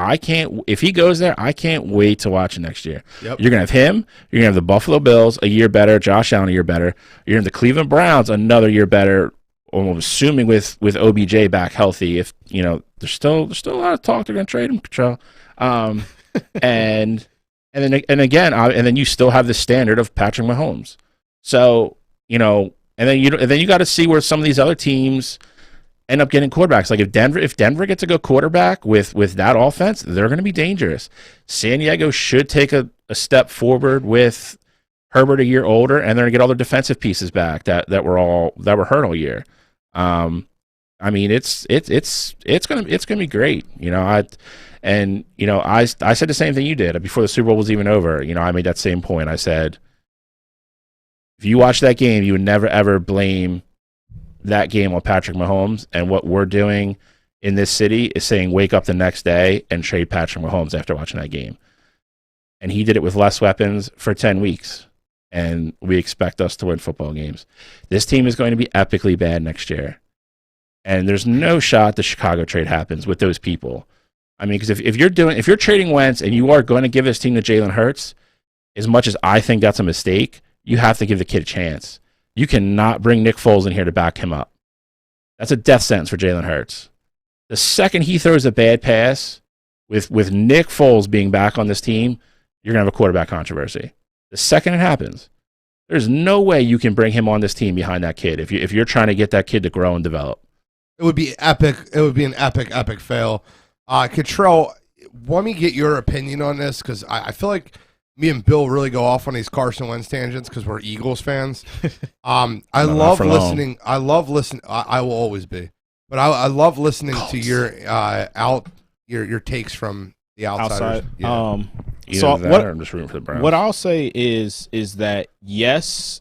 if he goes there, I can't wait to watch it next year. Yep. You're going to have him. You're going to have the Buffalo Bills a year better, Josh Allen a year better. You're going to have the Cleveland Browns another year better. I'm assuming with OBJ back healthy, if there's still a lot of talk they're going to trade him, Control, and then you still have the standard of Patrick Mahomes. So and then you got to see where some of these other teams end up getting quarterbacks. Like if Denver gets a good quarterback with that offense, they're going to be dangerous. San Diego should take a step forward with Herbert a year older, and they're going to get all their defensive pieces back that were hurt all year. I mean, it's gonna be great. I said the same thing you did before the Super Bowl was even over. I made that same point. I said, if you watch that game, you would never ever blame that game on Patrick Mahomes. And what we're doing in this city is saying, wake up the next day and trade Patrick Mahomes after watching that game. And he did it with less weapons for 10 weeks. And we expect us to win football games. This team is going to be epically bad next year. And there's no shot the Chicago trade happens with those people. I mean, because if you're trading Wentz and you are going to give this team to Jalen Hurts, as much as I think that's a mistake, you have to give the kid a chance. You cannot bring Nick Foles in here to back him up. That's a death sentence for Jalen Hurts. The second he throws a bad pass, with Nick Foles being back on this team, you're going to have a quarterback controversy. The second it happens, there's no way you can bring him on this team behind that kid if you're trying to get that kid to grow and develop. It would be epic. It would be an epic fail. Cottrell, let me get your opinion on this because I feel like me and Bill really go off on these Carson Wentz tangents because we're Eagles fans. I love listening. I love listening. I will always be, but I love listening to your takes from the outsiders. Yeah. So I'm just rooting for the Browns. What I'll say is that yes,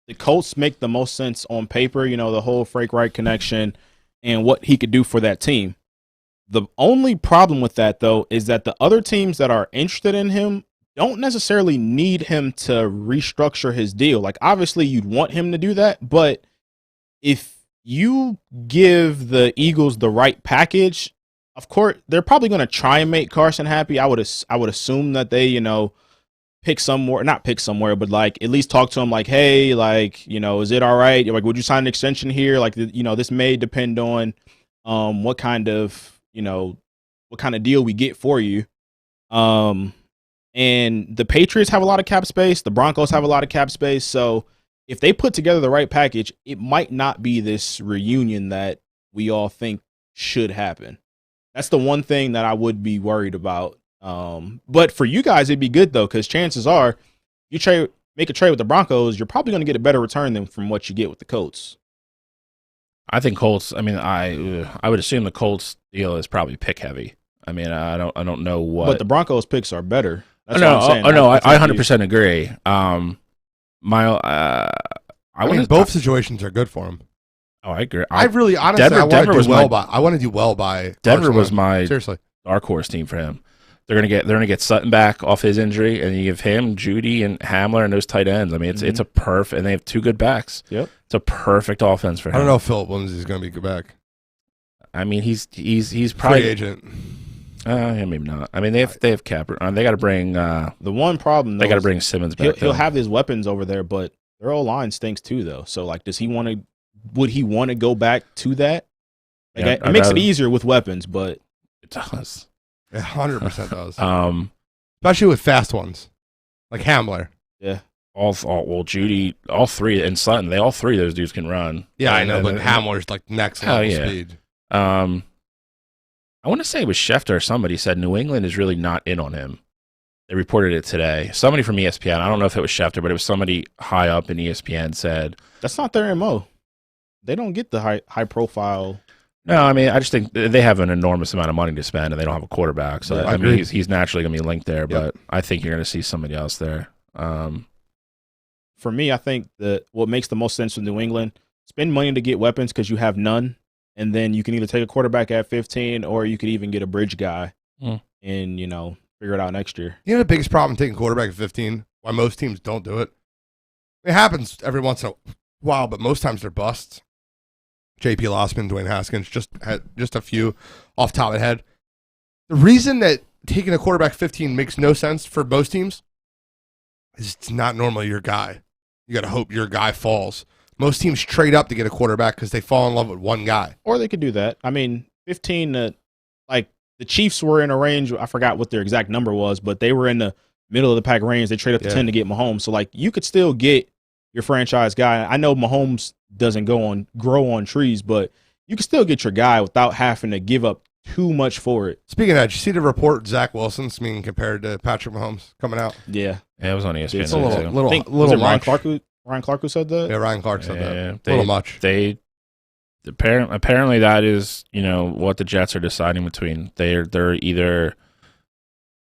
the Colts make the most sense on paper. The whole Frank Reich connection and what he could do for that team. The only problem with that though is that the other teams that are interested in him don't necessarily need him to restructure his deal. Like obviously you'd want him to do that, but if you give the Eagles the right package, of course, they're probably going to try and make Carson happy. I would assume that they, pick somewhere, but like at least talk to him like, hey, like, is it all right? Like, would you sign an extension here? Like, this may depend on what kind of deal we get for you. And the Patriots have a lot of cap space. The Broncos have a lot of cap space. So if they put together the right package, it might not be this reunion that we all think should happen. That's the one thing that I would be worried about. But for you guys, it'd be good though, because chances are, you make a trade with the Broncos, you're probably going to get a better return than from what you get with the Colts. I think Colts. I mean, I would assume the Colts deal is probably pick heavy. I mean, I don't know what. But the Broncos picks are better. That's what I'm saying. I 100% agree. I mean, both situations are good for him. Oh, I agree. I really, honestly, I want to do well by Denver Carson was my seriously dark horse team for him. They're gonna get Sutton back off his injury, and you give him Judy and Hamler and those tight ends. I mean, it's a perfect, and they have two good backs. Yep, it's a perfect offense for him. I don't know if Philip Lindsay is going to be good back. I mean, he's probably free agent. Yeah, maybe not. I mean, they have cap. They got to bring the one problem. They got to bring Simmons back. He'll have his weapons over there, but their old line stinks too, though. So, like, would he want to go back to that? Like, it makes it easier with weapons, but it does. It 100% does. Especially with fast ones, like Hamler. Yeah. Well, Judy, all three, and Sutton, all three of those dudes can run. Yeah, I know, but Hamler's like next level speed. I want to say it was Schefter or somebody said New England is really not in on him. They reported it today. Somebody from ESPN, I don't know if it was Schefter, but it was somebody high up in ESPN said. That's not their MO. They don't get the high profile. No, I mean, I just think they have an enormous amount of money to spend, and they don't have a quarterback. So, I mean, he's naturally going to be linked there, but I think you're going to see somebody else there. For me, I think that what makes the most sense with New England, spend money to get weapons because you have none, and then you can either take a quarterback at 15 or you could even get a bridge guy and, figure it out next year. You know the biggest problem taking quarterback at 15, why most teams don't do it? It happens every once in a while, but most times they're busts. J.P. Lossman, Dwayne Haskins, just a few off the top of the head. The reason that taking a quarterback 15 makes no sense for most teams is it's not normally your guy. You got to hope your guy falls. Most teams trade up to get a quarterback because they fall in love with one guy. Or they could do that. I mean, 15, like the Chiefs were in a range, I forgot what their exact number was, but they were in the middle of the pack range. They traded up to 10 to get Mahomes. So, like, you could still get your franchise guy. I know Mahomes doesn't grow on trees, but you can still get your guy without having to give up too much for it. Speaking of that, did you see the report Zach Wilson's being compared to Patrick Mahomes coming out? Yeah. Yeah, it was on ESPN. It's a little much. Ryan Clark who said that? Yeah, Ryan Clark said that. A little much. Apparently that is, what the Jets are deciding between. They're either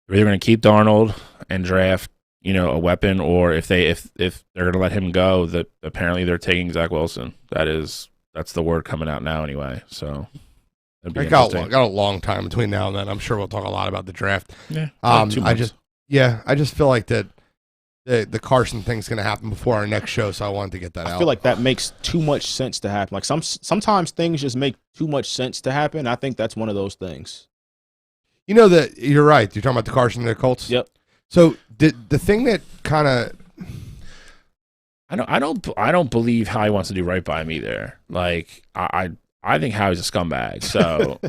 going to keep Darnold and draft a weapon, or if they're going to let him go, that apparently they're taking Zach Wilson. That's the word coming out now anyway. So I got a long time between now and then. I'm sure we'll talk a lot about the draft. Yeah. I just feel like that the Carson thing's going to happen before our next show, so I wanted to get that out. I feel like that makes too much sense to happen. Like sometimes things just make too much sense to happen. I think that's one of those things. That you're right. You're talking about the Carson and the Colts. Yep. So the thing that kind of I don't believe Howie wants to do right by him either. Like I think Howie's a scumbag. So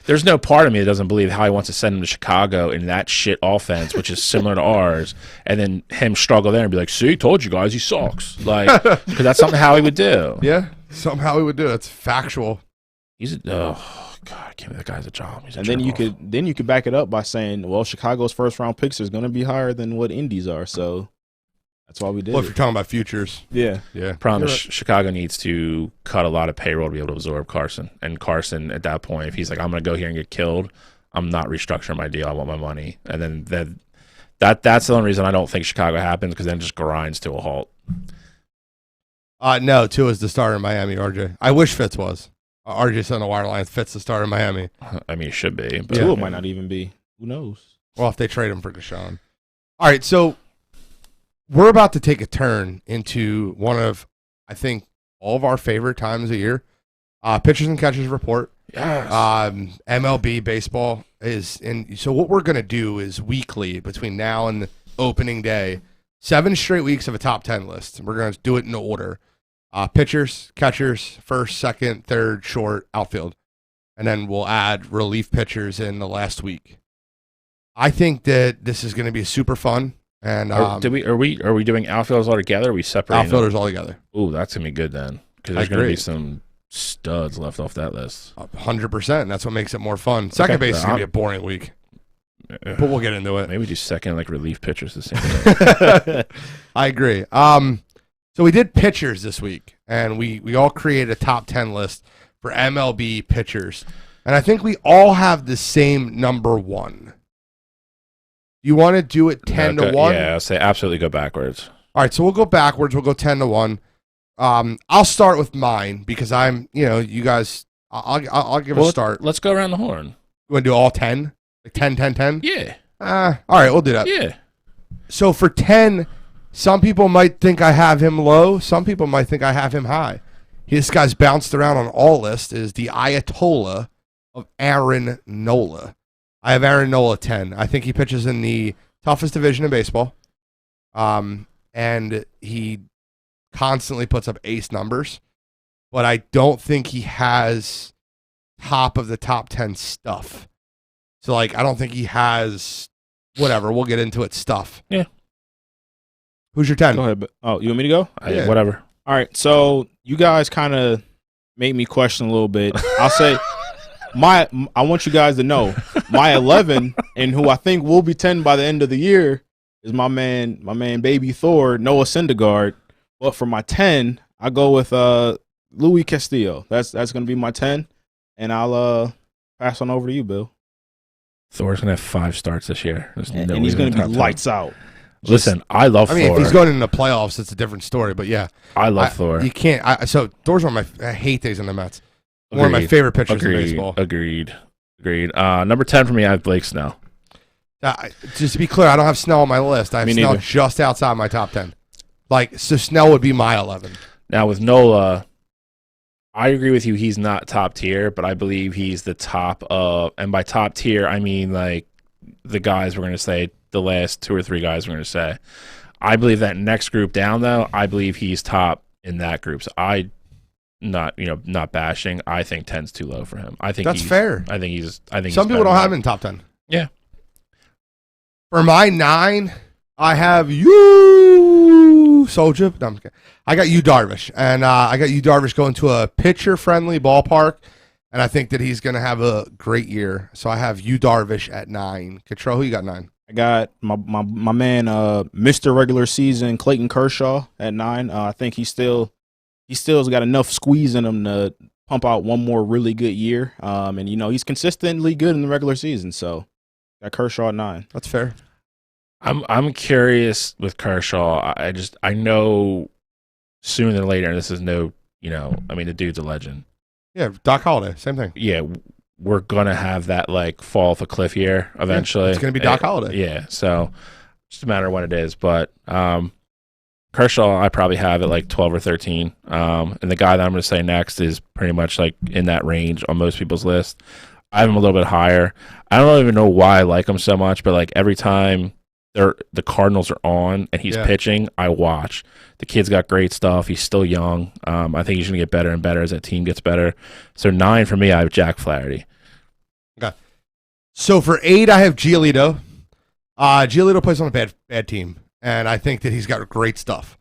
there's no part of me that doesn't believe Howie wants to send him to Chicago in that shit offense, which is similar to ours, and then him struggle there and be like, "See, told you guys, he sucks." Like, because that's something Howie would do. Yeah, something Howie would do. It's factual. God, I can't believe that guy's a job. And then you could back it up by saying, well, Chicago's first round picks is going to be higher than what Indy's are, so that's why we did. Well, if you're talking about futures, yeah. Problem is, Chicago needs to cut a lot of payroll to be able to absorb Carson. And Carson, at that point, if he's like, I'm going to go here and get killed, I'm not restructuring my deal. I want my money. And then that's the only reason I don't think Chicago happens, because then it just grinds to a halt. No, Tua is the starter in Miami. RJ, I wish Fitz was. RJ's on the wire line. Fitz the starter in Miami. I mean, it should be. But Tua might not even be. Who knows? Well, if they trade him for Deshaun. All right, so we're about to take a turn into one of, I think, all of our favorite times of year. Pitchers and catchers report. Yes. MLB baseball is in. So what we're going to do is weekly between now and opening day, 7 straight weeks of a top 10 list. We're going to do it in order. Pitchers, catchers, first, second, third, short, outfield. And then we'll add relief pitchers in the last week. I think that this is going to be super fun. And are we doing outfielders all together? Or are we separating outfielders all together? Ooh, that's going to be good then. Because there's going to be some studs left off that list. 100%. That's what makes it more fun. Second base is going to be a boring week. But we'll get into it. Maybe do second relief pitchers the same day. I agree. So we did pitchers this week, and we all created a top 10 list for MLB pitchers. And I think we all have the same number 1. You want to do it 10 to 1? Yeah, I'll say absolutely go backwards. All right, so we'll go backwards. We'll go 10 to 1. I'll start with mine because I'm, you guys, I'll give a start. Let's go around the horn. You want to do all 10? Like 10, 10, 10? Yeah. All right, we'll do that. Yeah. So for 10, some people might think I have him low. Some people might think I have him high. This guy's bounced around on all lists, is the Ayatollah of Aaron Nola. I have Aaron Nola 10. I think he pitches in the toughest division in baseball. And he constantly puts up ace numbers. But I don't think he has top of the top 10 stuff. So, I don't think he has whatever. We'll get into it stuff. Yeah. Who's your 10? Go ahead. Oh, you want me to go? Yeah. Whatever. All right. So you guys kind of made me question a little bit. I'll say I want you guys to know my 11 and who I think will be 10 by the end of the year is my man baby Thor, Noah Syndergaard. But for my 10, I go with Louis Castillo. That's going to be my 10, and I'll pass on over to you, Bill. Thor's going to have 5 starts this year. And he's going to be lights out. Listen, I love Thor. If he's going in the playoffs, it's a different story. But yeah, I love Thor. You can't. So Thor's one of my. I hate days in the Mets. One of my favorite pitchers in baseball. Agreed. Number 10 for me, I have Blake Snell. Just to be clear, I don't have Snell on my list. I have Snell just outside my top 10. So Snell would be my 11. Now with Nola, I agree with you. He's not top tier, but I believe he's the top of, and by top tier, I mean the guys we're going to say, the last 2 or 3 guys we're going to say. I believe that next group down, though, I believe he's top in that group. So not bashing. I think 10's too low for him. I think that's fair. I think some people don't have him in top 10. Yeah. For my 9, I have you, Soldier. No, I'm kidding. I got you, Darvish, and I got you, Darvish, going to a pitcher-friendly ballpark, and I think that he's going to have a great year. So I have you, Darvish, at 9. Control, who you got 9? I got my man, Mr. Regular Season, Clayton Kershaw at 9. I think he still's got enough squeeze in him to pump out one more really good year. And he's consistently good in the regular season. So got Kershaw at 9. That's fair. I'm curious with Kershaw. I know sooner than later, and this is the dude's a legend. Yeah, Doc Holliday, same thing. Yeah, we're gonna have that fall off a cliff year eventually. It's gonna be Doc Holliday. Yeah, so just a matter of when it is. But Kershaw, I probably have it 12 or 13. And the guy that I'm gonna say next is pretty much in that range on most people's list. I have him a little bit higher. I don't even know why I like him so much, but every time the Cardinals are on and he's pitching, I watch. The kid's got great stuff. He's still young. I think he's going to get better and better as that team gets better. So 9 for me, I have Jack Flaherty. Okay. So for 8, I have Giolito. Giolito plays on a bad team, and I think that he's got great stuff.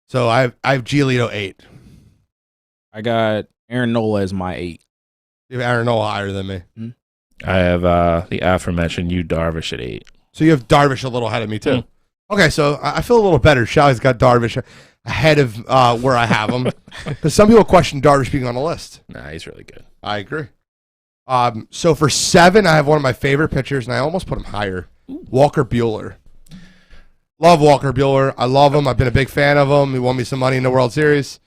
So I have Giolito 8. I got Aaron Nola as my 8. You have Aaron Nola higher than me. Mm-hmm. I have the aforementioned Yu Darvish at 8. So you have Darvish a little ahead of me, too. Okay, so I feel a little better. Shalley's got Darvish ahead of where I have him. Because some people question Darvish being on the list. Nah, he's really good. I agree. So for 7, I have one of my favorite pitchers, and I almost put him higher. Walker Buehler. Love Walker Buehler. I love him. I've been a big fan of him. He won me some money in the World Series.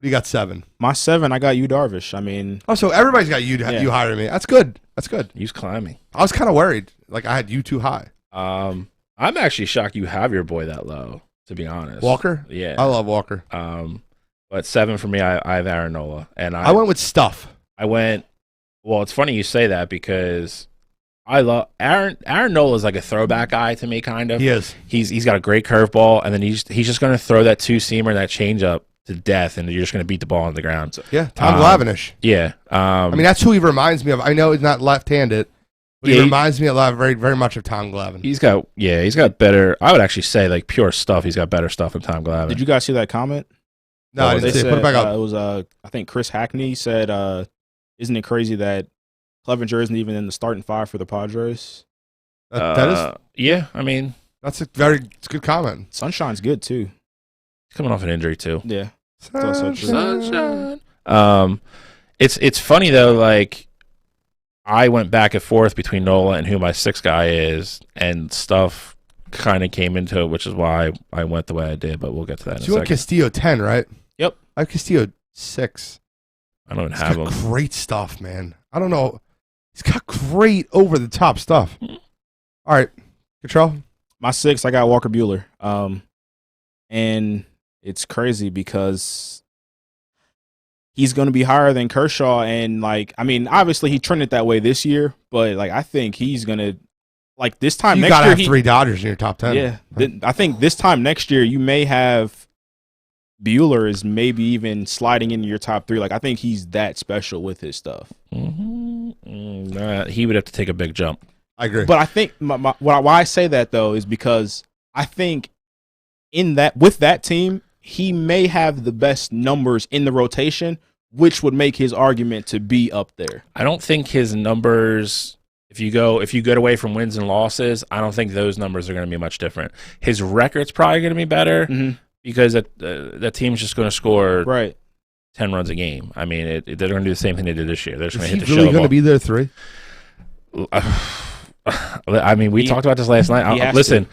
You got 7. My 7, I got Yu Darvish. So everybody's got you higher than me. That's good. He's climbing. I was kind of worried. I had you too high. I'm actually shocked you have your boy that low, to be honest. Walker? Yeah. I love Walker. But 7 for me, I have Aaron Nola. And I went with Stuff. Well, it's funny you say that because I love Aaron Nola is like a throwback guy to me, kind of. He is. He's got a great curveball, and then he's just going to throw that 2-seamer and that changeup to death, and you're just going to beat the ball on the ground. So, yeah, Tom Glavinish. Yeah. I mean, that's who he reminds me of. I know he's not left-handed, but he reminds me a lot, very, very much of Tom Glavine. He's got better. I would actually say like pure stuff. He's got better stuff than Tom Glavine. Did you guys see that comment? No, I didn't see it. Put it back up. It was I think Chris Hackney said, "Isn't it crazy that Clevenger isn't even in the starting 5 for the Padres?" That is. Yeah, I mean, it's a good comment. Sunshine's good too. He's coming off an injury too. Yeah. Sunshine. It's funny though. Like, I went back and forth between Nola and who my 6th guy is, and stuff kind of came into it, which is why I went the way I did. But we'll get to that in a second. You went Castillo 10, right? Yep. I have Castillo 6. I don't have him. Great stuff, man. I don't know. He's got great over the top stuff. All right, Control. My 6, I got Walker Buehler. And it's crazy because he's going to be higher than Kershaw, and like, I mean, obviously he trended that way this year, but like, I think he's going to, like, this time next year. You got to have 3 Dodgers in your top 10. Yeah, I think this time next year you may have Buehler is maybe even sliding into your top 3. Like, I think he's that special with his stuff. He would have to take a big jump. I agree. But I think why I say that though is because I think with that team, he may have the best numbers in the rotation, which would make his argument to be up there. I don't think his numbers, if you get away from wins and losses, I don't think those numbers are going to be much different. His record's probably going to be better because that team's just going to score 10 runs a game. I mean, they're going to do the same thing they did this year. They're just going to hit the really going to be there 3? I mean, we talked about this last night. Listen,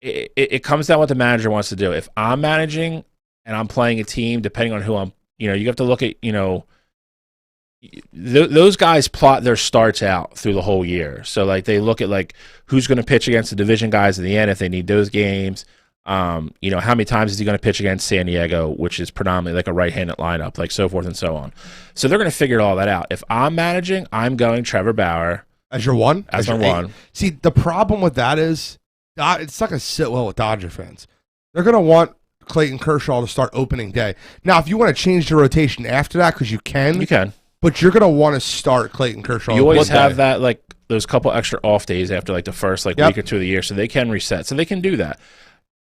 it comes down what the manager wants to do. If I'm managing and I'm playing a team, depending on who I'm, you have to look at, those guys plot their starts out through the whole year. So like they look at like who's going to pitch against the division guys at the end if they need those games. How many times is he going to pitch against San Diego, which is predominantly like a right-handed lineup, like so forth and so on. So they're going to figure all that out. If I'm managing, I'm going Trevor Bauer as your 1. As my 1. See, the problem with that is it's not going to sit well with Dodger fans. They're going to want Clayton Kershaw to start opening day. Now, if you want to change the rotation after that, because you can, but you're going to want to start Clayton Kershaw. You always have that, like those couple extra off days after like the first week or 2 of the year, so they can reset. So they can do that.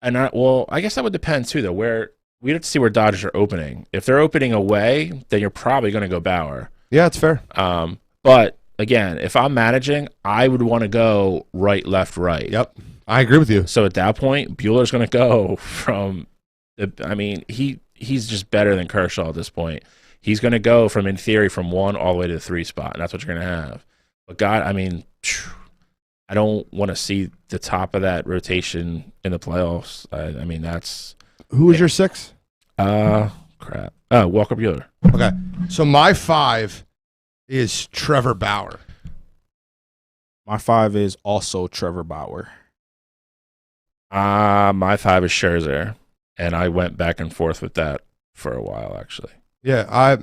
And I guess that would depend too, though. We'd have to see where Dodgers are opening. If they're opening away, then you're probably going to go Bauer. Yeah, it's fair. But again, if I'm managing, I would want to go right, left, right. Yep. I agree with you. So at that point, Buehler's going to go from he's just better than Kershaw at this point. He's going to go from, in theory, from 1 all the way to the 3 spot, and that's what you're going to have. But God, I mean, I don't want to see the top of that rotation in the playoffs. I mean, that's... Who was your 6? Crap. Walker Buehler. Okay. So my 5 is Trevor Bauer. My 5 is also Trevor Bauer. My 5 is Scherzer, and I went back and forth with that for a while, actually. Yeah, I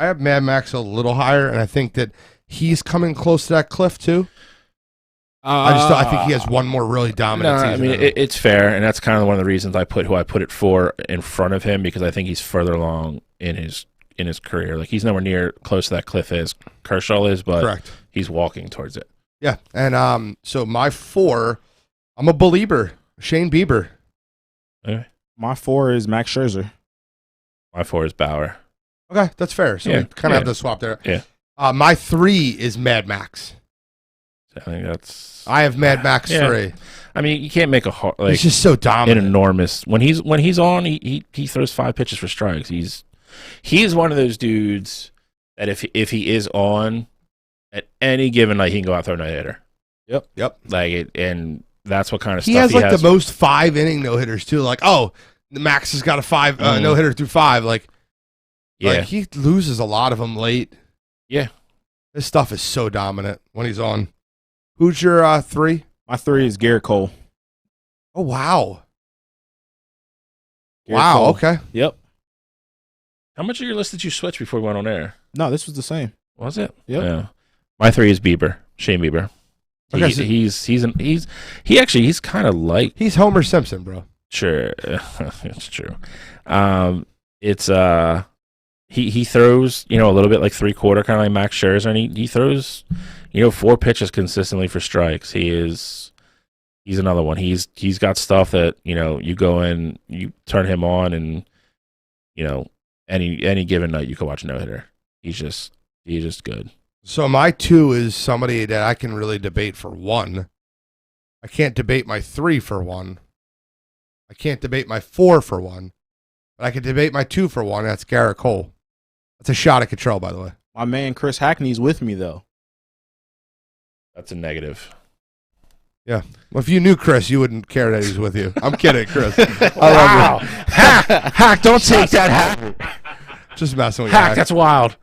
have Mad Max a little higher, and I think that he's coming close to that cliff too. I think he has one more really dominant season. I mean, it's fair, and that's kind of one of the reasons I put who I put it for in front of him, because I think he's further along in his career. Like, he's nowhere near close to that cliff as Kershaw is, but correct, he's walking towards it. Yeah, and so my 4, I'm a believer, Shane Bieber. Okay. My 4 is Max Scherzer. My 4 is Bauer. Okay, that's fair. So we kind of have to swap there. Yeah. My 3 is Mad Max. I think I have Mad Max 3. I mean, you can't make a hard, like, he's just so dominant. An enormous when he's on, he throws 5 pitches for strikes. He's one of those dudes that if he is on at any given night, he can go out and throw a no-hitter. Yep. Like and that's what kind of he stuff has. He has the most 5-inning no-hitters too. Like, the Max has got a 5 no-hitter through 5. Like he loses a lot of them late. Yeah, this stuff is so dominant when he's on. Who's your 3? My 3 is Garrett Cole. Oh, wow. Garrett Wow. Cole. Okay. Yep. How much of your list did you switch before we went on air? No, this was the same. Was it? Yep. Yeah. My 3 is Bieber, Shane Bieber. Okay, so- He's kind of like He's Homer Simpson, bro. sure it's true. It's he throws a little bit like 3/4, kind of like Max Scherzer, and he throws 4 pitches consistently for strikes. He's another one. He's got stuff that you go in, you turn him on, and any given night you can watch a no-hitter. He's just good. So my 2 is somebody that I can really debate for 1. I can't debate my 3 for 1. I can't debate my 4 for 1. But I can debate my 2 for 1. That's Garrett Cole. That's a shot at Cottrell, by the way. My man Chris Hackney's with me though. That's a negative. Yeah. Well, if you knew Chris, you wouldn't care that he's with you. I'm kidding, Chris. Wow. Hack, don't take that, Hack. Just messing with you. Hack, that's wild.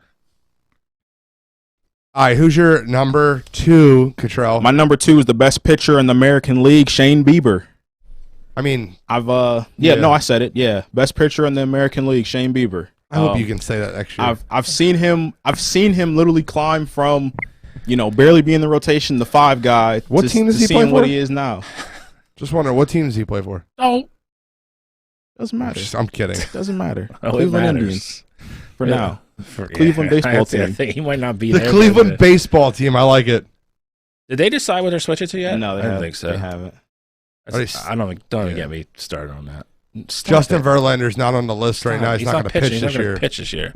All right, who's your number 2, Cottrell? My number 2 is the best pitcher in the American League, Shane Bieber. I mean, I said it. Yeah, best pitcher in the American League, Shane Bieber. I hope you can say that next year. I've seen him literally climb from, barely be in the rotation, the 5 guy. What team does he play for? What he is now. Just wondering, what team does he play for? Oh, Doesn't matter. I'm kidding. Doesn't matter. Oh, it Cleveland matters. Indians for now. For Cleveland baseball team. I think he might not be The there. Cleveland baseball team. I like it. Did they decide what they're switching to yet? No, I don't think so. They haven't. Don't even get me started on that. Stop Justin it. Verlander's not on the list right now. He's not going to pitch He's not this gonna year. pitch this year.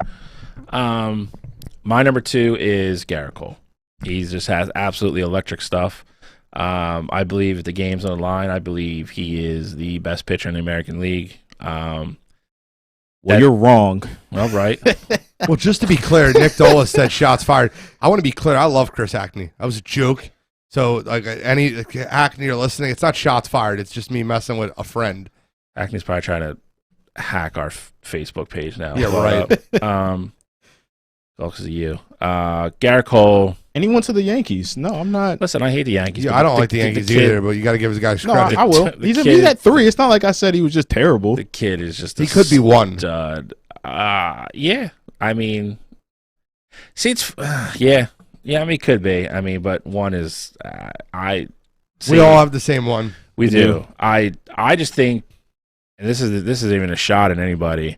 My number 2 is Garrett Cole. He just has absolutely electric stuff. I believe if the game's on the line, I believe he is the best pitcher in the American League. You're wrong. Well, right. Well, just to be clear, Nick Dola said shots fired. I want to be clear. I love Chris Hackney. That was a joke. So, like, any Hackney you're listening, it's not shots fired. It's just me messing with a friend. Hackney's probably trying to hack our Facebook page now. Yeah, right. All because of you. Garrett Cole. And he went to the Yankees. No, I'm not. Listen, I hate the Yankees. Yeah, I don't like the Yankees either, but you got to give his guys No, credit. I will. He's at 3. It's not like I said he was just terrible. The kid is just He could be 1. Stud. Yeah. I mean, see, it's yeah. I mean, it could be. I mean, but 1 is We all have the same one. We do. I just think, and this isn't even a shot at anybody.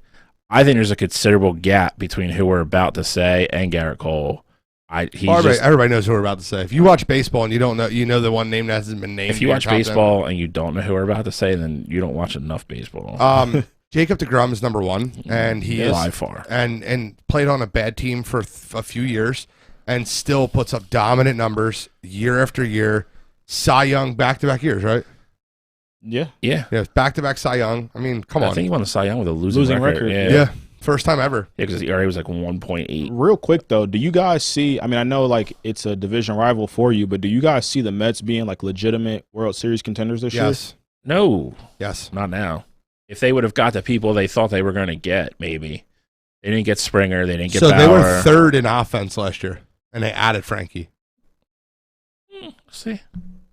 I think there's a considerable gap between who we're about to say and Garrett Cole. Everybody knows who we're about to say. If you watch baseball and you don't know, you know the one name that hasn't been named. If you watch baseball and you don't know who we're about to say, then you don't watch enough baseball. Jacob Degrom is number 1, and he is by far, and played on a bad team for a few years, and still puts up dominant numbers year after year. Cy Young back-to-back years, right? Yeah. Yeah, back-to-back Cy Young. I mean, come on. I think he won the Cy Young with a losing record. Yeah, first time ever. Yeah, because his ERA was like 1.8. Real quick though, do you guys see? I mean, I know like it's a division rival for you, but do you guys see the Mets being like legitimate World Series contenders this year? Yes. No. Yes. Not now. If they would have got the people they thought they were going to get, maybe. They didn't get Springer. They didn't get Bauer. They were 3rd in offense last year, and they added Frankie. See?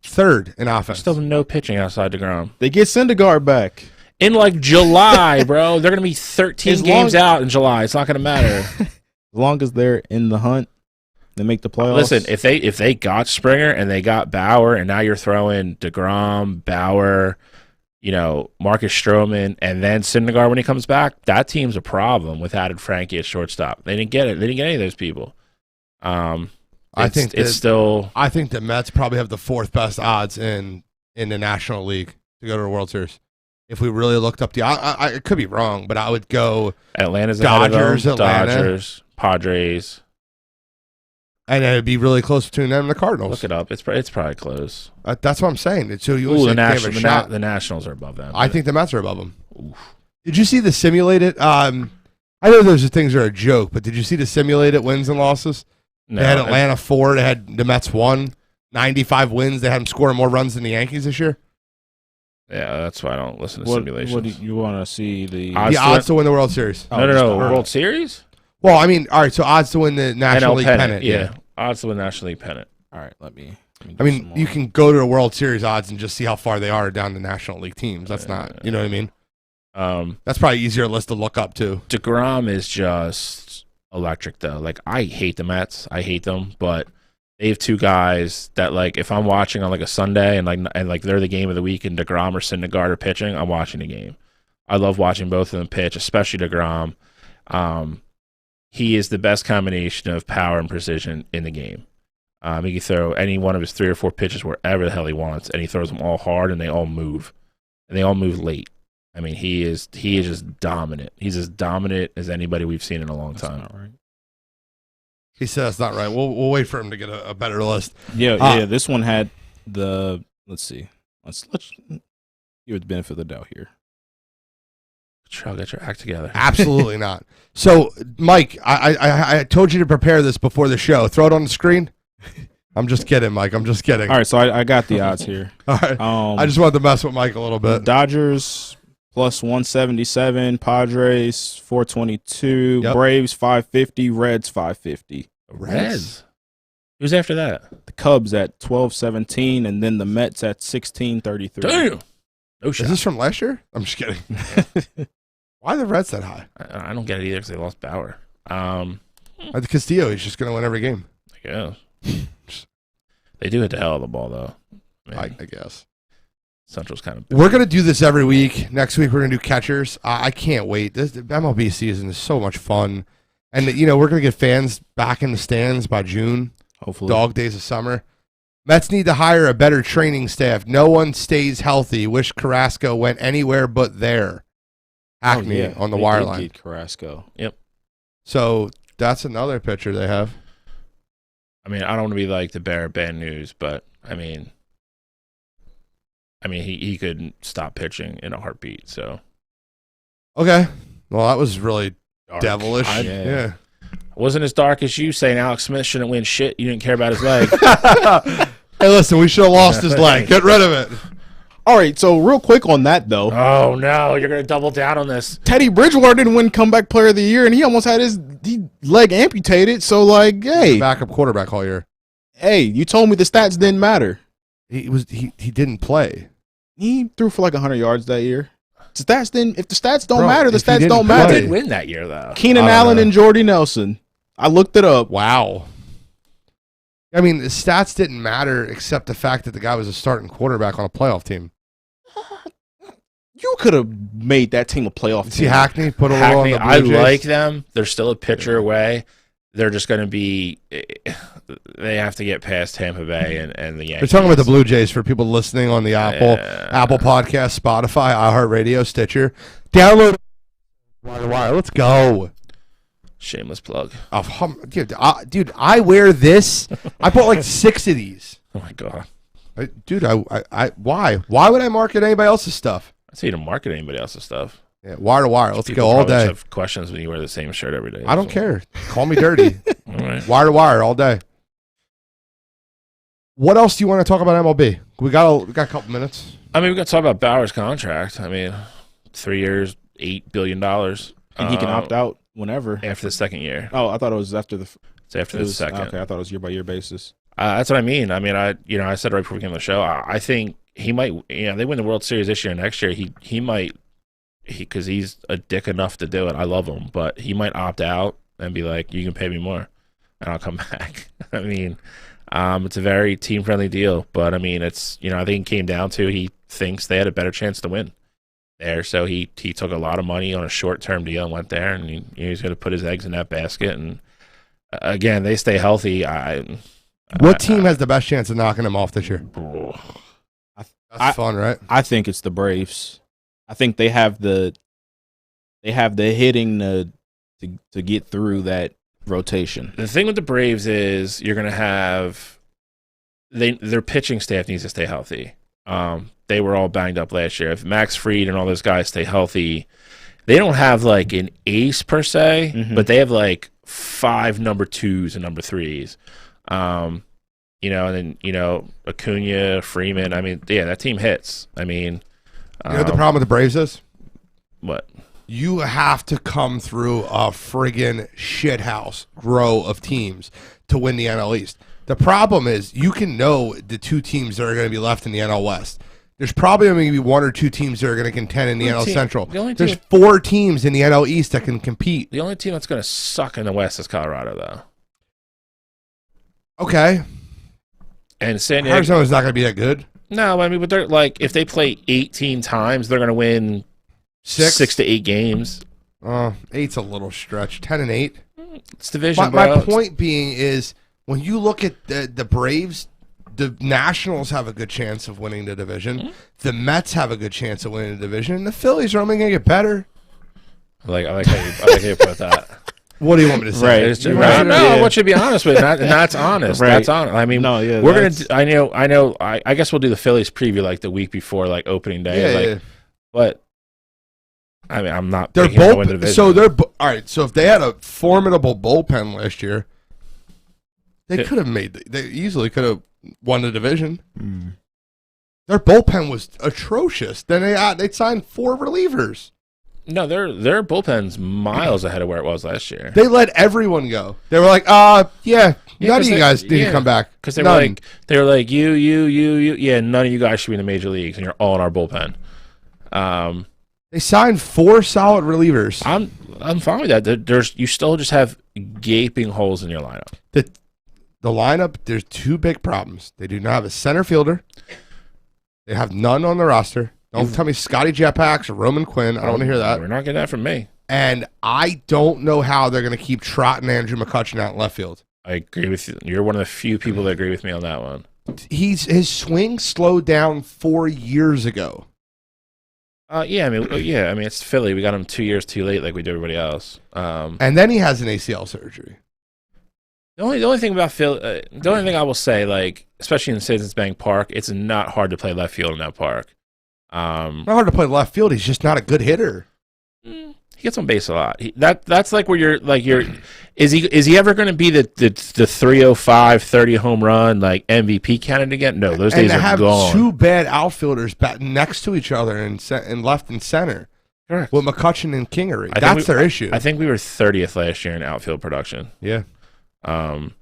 3rd in offense. Still no pitching outside DeGrom. They get Syndergaard back. In like July, bro. They're going to be 13 games out in July. It's not going to matter. As long as they're in the hunt, they make the playoffs. Listen, if they got Springer and they got Bauer, and now you're throwing DeGrom, Bauer, Marcus Stroman, and then Syndergaard when he comes back, that team's a problem with added Frankie at shortstop. They didn't get it. They didn't get any of those people. I think the Mets probably have the 4th best odds in the National League to go to the World Series. If we really looked up I could be wrong, but I would go Atlanta's Dodgers, Dodgers, Padres. And it'd be really close between them and the Cardinals. Look it up. It's probably close. That's what I'm saying. So you the Nationals are above them. I think the Mets are above them. Oof. Did you see the simulated? I know those things are a joke, but did you see the simulated wins and losses? No, they had Atlanta 4. They had the Mets 1. 95 wins. They had them scoring more runs than the Yankees this year. Yeah, that's why I don't listen to simulations. What do you want to see? The odds to win the World Series. No. World Series? Well, I mean, all right, so odds to win the National League pennant. Yeah, odds to win the National League pennant. All right, let me you can go to a World Series odds and just see how far they are down the National League teams. That's not, you know what I mean? That's probably easier list to look up too. Degrom is just electric though. Like I hate the Mets. I hate them, but they have two guys that like if I'm watching on like a Sunday and they're the game of the week and Degrom or Syndergaard are pitching, I'm watching the game. I love watching both of them pitch, especially Degrom. He is the best combination of power and precision in the game. He can throw any one of his 3 or 4 pitches wherever the hell he wants, and he throws them all hard, and they all move. And they all move late. I mean, he is just dominant. He's as dominant as anybody we've seen in a long time. That's not right. He said that's not right. We'll wait for him to get a better list. Yeah. This one had the. Let's see. Let's give it the benefit of the doubt here. I'll get your act together. Absolutely not. So, Mike, I told you to prepare this before the show. Throw it on the screen. I'm just kidding, Mike. I'm just kidding. All right, so I got the odds here. All right. I just wanted to mess with Mike a little bit. Dodgers plus 177, Padres 422, Braves 550, Reds 550. Reds? Who's after that? The Cubs at 1217, and then the Mets at 1633. Damn. No shot. Is this from last year? I'm just kidding. Why are the Reds that high? I don't get it either because they lost Bauer. Castillo, he's just going to win every game. I guess. They do hit the hell of the ball, though. I guess. Central's kind of. We're going to do this every week. Next week, we're going to do catchers. I can't wait. The MLB season is so much fun. And, we're going to get fans back in the stands by June. Hopefully. Dog days of summer. Mets need to hire a better training staff. No one stays healthy. Wish Carrasco went anywhere but there. Hackney on the wire line. Carrasco. Yep. So that's another pitcher they have. I mean, I don't want to be like the bearer of bad news, but I mean, he could stop pitching in a heartbeat. So. Okay. Well, that was really Dark. devilish. Yeah. It wasn't as dark as you saying Alex Smith shouldn't win shit. You didn't care about his leg. Hey, listen, we should have lost his leg. Get rid of it. All right, so real quick on that, though. Oh, no, you're going to double down on this. Teddy Bridgewater didn't win Comeback Player of the Year, and he almost had his leg amputated. So, like, hey. Backup quarterback all year. Hey, you told me the stats didn't matter. He didn't play. He threw for like 100 yards that year. If the stats don't matter, the stats don't matter. He did win that year, though. Keenan Allen and Jordy Nelson. I looked it up. Wow. I mean, the stats didn't matter except the fact that the guy was a starting quarterback on a playoff team. You could have made that team a playoff team. See Hackney put a little on the Blue I Jays. like them. They're still a pitcher away. They're just going to be. They have to get past Tampa Bay and the Yankees. We're talking about the Blue Jays for people listening on the Apple Podcast, Spotify, iHeartRadio, Stitcher. Download Wire2Wire. Let's go. Shameless plug. Oh, dude, I wear this. I bought like 6 of these. Oh my god, dude, why? Why would I market anybody else's stuff? I see you to market anybody else's stuff. Yeah, Wire2Wire. Let's People go all day. Have questions when you wear the same shirt every day. I don't care. Call me dirty. All right. Wire2Wire all day. What else do you want to talk about MLB? We got a couple minutes. I mean, we got to talk about Bauer's contract. I mean, 3 years, $8 billion. And he can opt out whenever. After the second year. Oh, I thought it was after the. It's after the second. Okay, I thought it was year by year basis. That's what I mean. I mean, I said right before we came on the show. I think he might. They win the World Series this year. Next year, he might. Because he's a dick enough to do it. I love him, but he might opt out and be like, "You can pay me more, and I'll come back." I mean, it's a very team friendly deal, but I mean, it's I think it came down to he thinks they had a better chance to win there, so he took a lot of money on a short term deal and went there, and he's going to put his eggs in that basket. And again, they stay healthy. What team has the best chance of knocking him off this year? That's fun, right? I think it's the Braves. I think they have the hitting to get through that rotation. The thing with the Braves is you're going to have their pitching staff needs to stay healthy. They were all banged up last year. If Max Fried and all those guys stay healthy, they don't have like an ace per se, but they have like 5 number 2s and number 3s. And then Acuna, Freeman. I mean, yeah, that team hits. I mean, you know what the problem with the Braves is? What? You have to come through a friggin' shithouse row of teams to win the NL East. The problem is you can know the 2 teams that are going to be left in the NL West. There's probably only going to be 1 or 2 teams that are going to contend in the NL Central. There's team, 4 teams in the NL East that can compete. The only team that's going to suck in the West is Colorado, though. Okay. And San Diego. Arizona's not going to be that good. No, I mean, but they're like, if they play 18 times, they're going to win 6 to 8 games. 8's a little stretch. 10 and 8. It's division, My point being is, when you look at the Braves, the Nationals have a good chance of winning the division. Mm-hmm. The Mets have a good chance of winning the division. And the Phillies are only going to get better. I like how you put that. What do you want me to say? Right. No, I want you to be honest with it. And that's honest. Right. That's honest. I mean, we're going to, I know, I guess we'll do the Phillies preview like the week before, like opening day. Yeah. But, I mean, I'm not. They're both. So they're all right. So if they had a formidable bullpen last year, they could have they easily could have won the division. Mm. Their bullpen was atrocious. Then they signed 4 relievers. No, their bullpen's miles ahead of where it was last year. They let everyone go. They were like, none of you guys need to come back. Because they were like, you, none of you guys should be in the major leagues, and you're all in our bullpen. They signed 4 solid relievers. I'm fine with that. You still just have gaping holes in your lineup. The lineup, there's 2 big problems. They do not have a center fielder. They have none on the roster. Don't tell me Scotty Jetpacks or Roman Quinn. I don't want to hear that. We're not getting that from me. And I don't know how they're going to keep trotting Andrew McCutchen out in left field. I agree with you. You're one of the few people that agree with me on that one. His swing slowed down 4 years ago. I mean, it's Philly. We got him 2 years too late, like we did everybody else. And then he has an ACL surgery. The only thing about Philly, the only thing I will say, like, especially in Citizens Bank Park, it's not hard to play left field in that park. Not hard to play left field. He's just not a good hitter. He gets on base a lot. That's like where is he ever going to be the 305 30 home run like MVP candidate again? No, those days are gone. And to have 2 bad outfielders batting next to each other in left and center. Correct. With McCutchen and Kingery. That's their issue. I think we were 30th last year in outfield production. Yeah. And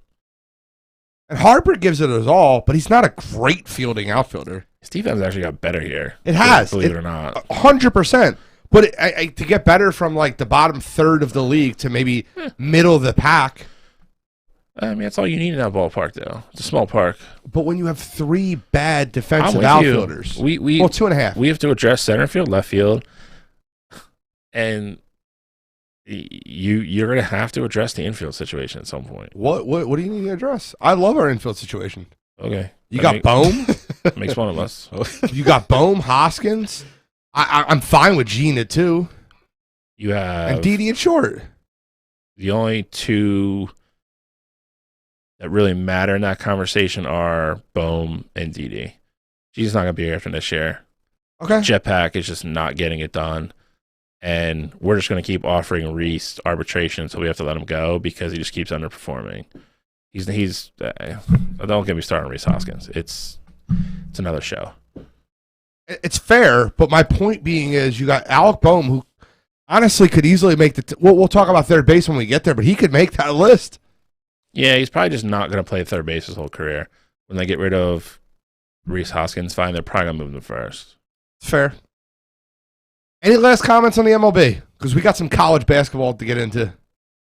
Harper gives it his all, but he's not a great fielding outfielder. His defense actually got better here. It has. Believe it or not. 100%. But to get better from like the bottom third of the league to maybe middle of the pack. I mean, that's all you need in that ballpark, though. It's a small park. But when you have 3 bad defensive outfielders, well, 2.5. We have to address center field, left field, and you're going to have to address the infield situation at some point. What do you need to address? I love our infield situation. Okay. You got Bohm. Makes one of us. You got Bohm, Hoskins. I'm fine with Gina, too. You have... And Didi and Short. The only 2 that really matter in that conversation are Bohm and Didi. She's not going to be here after this year. Okay. Jetpack is just not getting it done. And we're just going to keep offering Reese arbitration until we have to let him go because he just keeps underperforming. He's don't get me started on Reese Hoskins. It's another show. It's fair, but my point being is you got Alec Boehm, who honestly could easily make we'll talk about third base when we get there, but he could make that list. Yeah, he's probably just not going to play third base his whole career. When they get rid of Reese Hoskins, fine, they're probably going to move him first. Fair. Any last comments on the MLB? Because we got some college basketball to get into.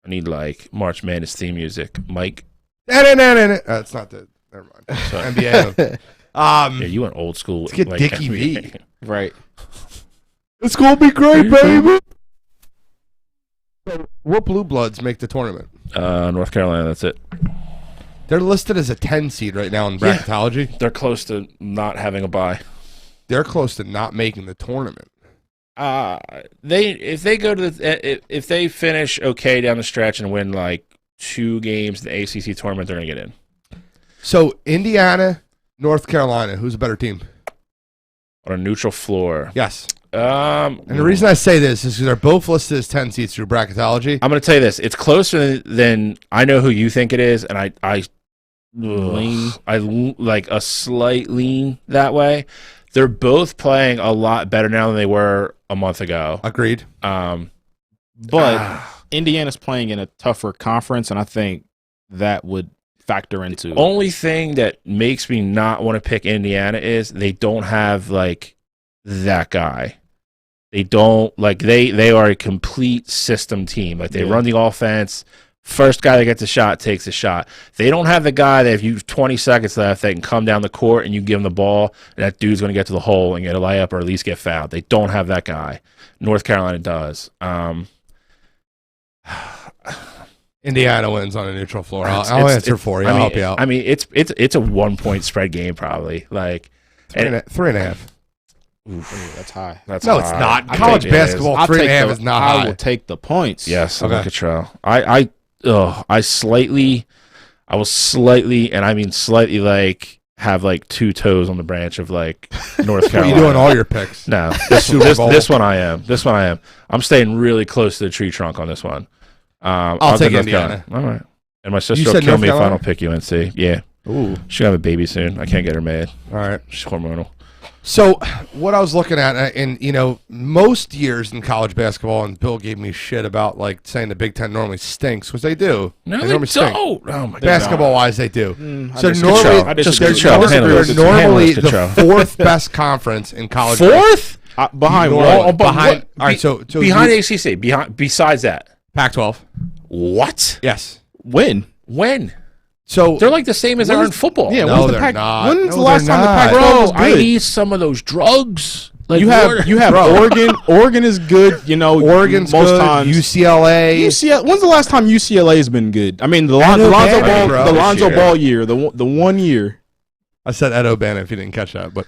I need like March Madness theme music. Mike. That's not the. Never mind. NBA. Yeah, you went old school. Let's get like, Dickie V. Right. It's gonna be great, baby. So, what Blue Bloods make the tournament? North Carolina. That's it. They're listed as a 10 seed right now in bracketology. Yeah, they're close to not having a bye. They're close to not making the tournament. If they finish okay down the stretch and win like 2 games in the ACC tournament, they're gonna get in. So Indiana, North Carolina, who's a better team? On a neutral floor. Yes. And the reason I say this is because they're both listed as 10 seeds through bracketology. I'm going to tell you this. It's closer than I know who you think it is, and I like a slight lean that way. They're both playing a lot better now than they were a month ago. Agreed. But Indiana's playing in a tougher conference, and I think that would factor into. Only thing that makes me not want to pick Indiana is they don't have like that guy. They don't like they are a complete system team. Like they run the offense. First guy that gets a shot takes a shot. They don't have the guy that if you have 20 seconds left, they can come down the court and you give him the ball, and that dude's going to get to the hole and get a layup or at least get fouled. They don't have that guy. North Carolina does. Indiana wins on a neutral floor. I'll answer for you. I'll help you out. I mean, it's a 1-point spread game probably. Like 3.5. Oof, that's high. It's not. College basketball, 3.5 is not high. I will take the points. Yes, okay. Cottrell. I will slightly, and I mean slightly, like have like 2 toes on the branch of like North Carolina. Are you doing all your picks? No, this one I am. This one I am. I'm staying really close to the tree trunk on this one. I'll take Indiana. All right. And my sister will kill me if I don't pick UNC. Yeah. Ooh. She'll have a baby soon. I can't get her made. All right. She's hormonal. So what I was looking at, and most years in college basketball, and Bill gave me shit about like saying the Big Ten normally stinks, which they do. No, they normally don't. Stink. Oh my Basketball-wise, they do. So normally, they're normally the 4th best conference in college. 4th? Behind what? Behind. All right. So behind ACC. Besides that, Pac-12. What? Yes. When? So they're like the same as they are in football. Yeah, no, they're not. When's the last time the Pac-12 was good? I need some of those drugs. Like you have Oregon. Oregon is good. Oregon's most good. times. UCLA. When's the last time UCLA has been good? I mean, the Lonzo Ball year, the 1 year. I said Ed O'Bannon if you didn't catch that, but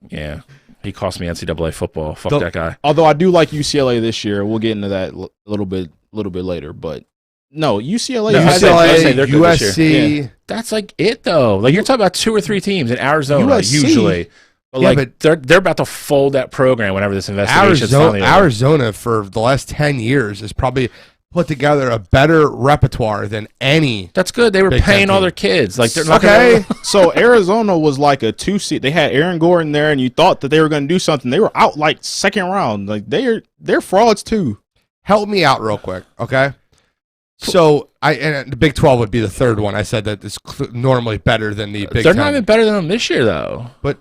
yeah, he cost me NCAA football. Fuck that guy. Although I do like UCLA this year. We'll get into that a little bit later, but. No, UCLA, USC. Yeah. That's like it though. Like you're talking about 2 or 3 teams in Arizona usually. But they're about to fold that program whenever this investigation Arizona for the last 10 years has probably put together a better repertoire than any. That's good. They were paying all their kids. Like they're not okay. So Arizona was like a 2 seed. They had Aaron Gordon there, and you thought that they were going to do something. They were out like second round. Like they're frauds too. Help me out real quick, okay? So and the Big 12 would be the third one. I said that it's normally better than the Big 10. They're not even better than them this year, though. But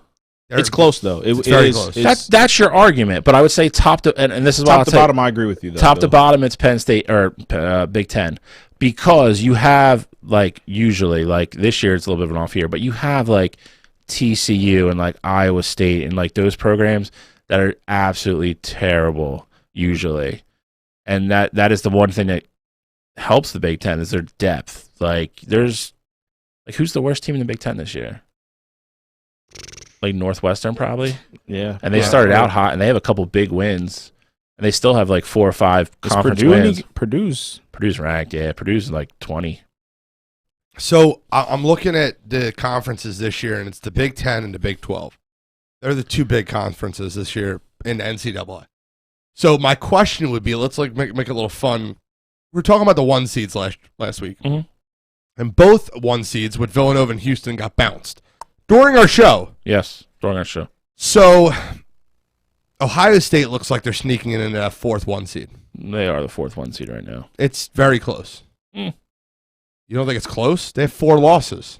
it's close, though. It's very close. That's your argument. But I would say top to and this is top to bottom. I agree with you. Top to bottom, it's Penn State or Big 10 because you have like usually like this year it's a little bit of an off year, but you have like TCU and like Iowa State and like those programs that are absolutely terrible usually, and that is the one thing that helps the Big Ten is their depth. Like there's like who's the worst team in the Big Ten this year? Like Northwestern probably. Yeah. And they started out hot and they have a couple big wins. And they still have like 4 or 5 conference wins. Purdue's ranked, yeah. Purdue's like 20. So I'm looking at the conferences this year, and it's the Big Ten and the Big 12. They're the 2 big conferences this year in the NCAA. So my question would be, let's like make a little fun. We were talking about the 1 seeds last week. Mm-hmm. And both 1 seeds with Villanova and Houston got bounced during our show. Yes, during our show. So Ohio State looks like they're sneaking in that 4th 1 seed. They are the 4th 1 seed right now. It's very close. Mm. You don't think it's close? They have 4 losses.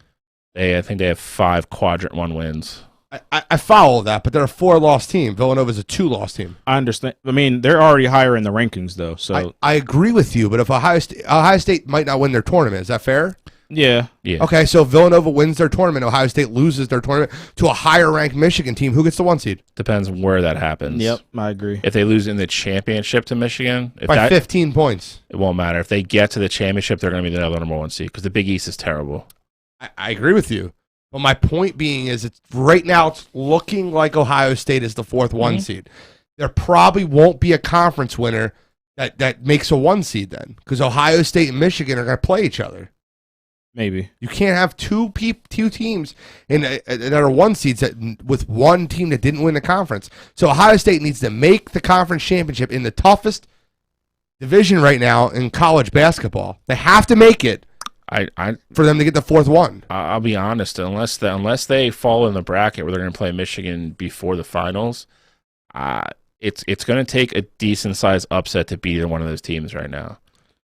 I think they have 5 quadrant 1 wins. I follow that, but they're a 4-loss team. Villanova's a 2-loss team. I understand. I mean, they're already higher in the rankings, though. So I agree with you, but if Ohio State might not win their tournament, is that fair? Yeah. Okay, so Villanova wins their tournament. Ohio State loses their tournament to a higher-ranked Michigan team. Who gets the 1 seed? Depends where that happens. Yep, I agree. If they lose in the championship to Michigan, by 15 points, it won't matter. If they get to the championship, they're going to be the number 1 seed because the Big East is terrible. I agree with you. But my point being is it's right now it's looking like Ohio State is the 4th 1 seed. There probably won't be a conference winner that makes a 1 seed then because Ohio State and Michigan are going to play each other. Maybe. You can't have two teams that are 1 seeds with one team that didn't win the conference. So Ohio State needs to make the conference championship in the toughest division right now in college basketball. They have to make it. For them to get the 4th 1. I'll be honest, unless they fall in the bracket where they're going to play Michigan before the finals, it's going to take a decent sized upset to beat either one of those teams right now.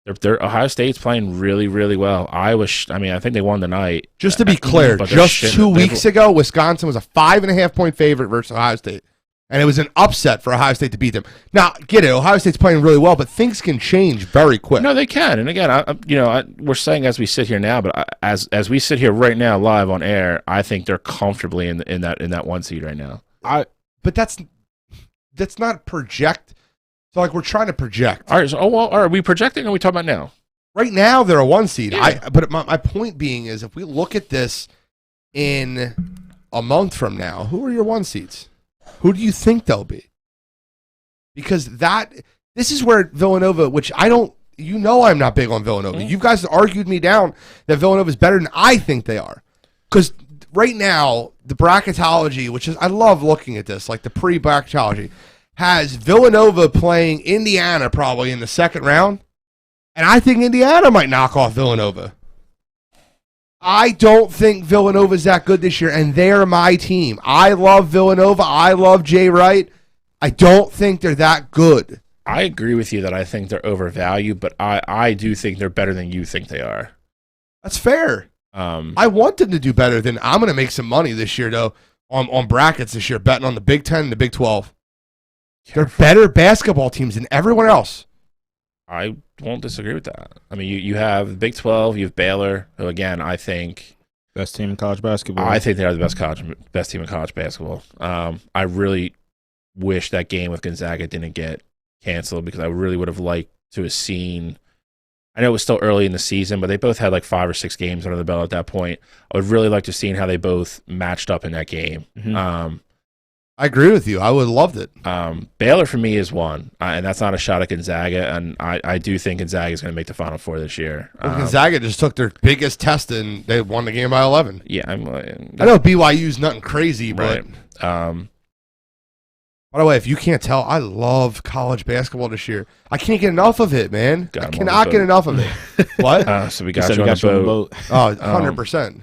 Ohio State's playing really, really well. I think they won tonight. Just to be clear, just 2 weeks ago, Wisconsin was a 5.5-point favorite versus Ohio State. And it was an upset for Ohio State to beat them. Now, get it, Ohio State's playing really well, but things can change very quick. No, they can. And again, we're saying as we sit here now, but as we sit here right now live on air, I think they're comfortably in that 1 seed right now. But that's not project. So, like, we're trying to project. All right. So, are we projecting or are we talking about now? Right now, they're a 1 seed. Yeah. But my point being is, if we look at this in a month from now, who are your 1 seeds? Who do you think they'll be? Because this is where Villanova, which I'm not big on Villanova. You guys argued me down that Villanova is better than I think they are. Because right now, the bracketology, which is, I love looking at this, like the pre-bracketology, has Villanova playing Indiana probably in the second round. And I think Indiana might knock off Villanova. I don't think Villanova's that good this year, and they're my team. I love Villanova. I love Jay Wright. I don't think they're that good. I agree with you that I think they're overvalued, but I do think they're better than you think they are. That's fair. I want them to do better than I'm going to make some money this year, though, on brackets this year, betting on the Big Ten and the Big 12. They're better basketball teams than everyone else. I won't disagree with that. I mean, you have Big 12, you have Baylor, who, again, I think... Best team in college basketball. I think they are the best team in college basketball. I really wish that game with Gonzaga didn't get canceled because I really would have liked to have seen... I know it was still early in the season, but they both had like 5 or 6 games under the belt at that point. I would really like to have seen how they both matched up in that game. Mm-hmm. I agree with you. I would have loved it. Baylor for me is 1, and that's not a shot at Gonzaga, and I do think Gonzaga is going to make the Final Four this year. Well, Gonzaga just took their biggest test and they won the game by 11. Yeah, I know BYU's nothing crazy, but right. By the way, if you can't tell, I love college basketball this year. I can't get enough of it, man. I cannot get enough of it. What? So we got you on the boat. Oh, 100%.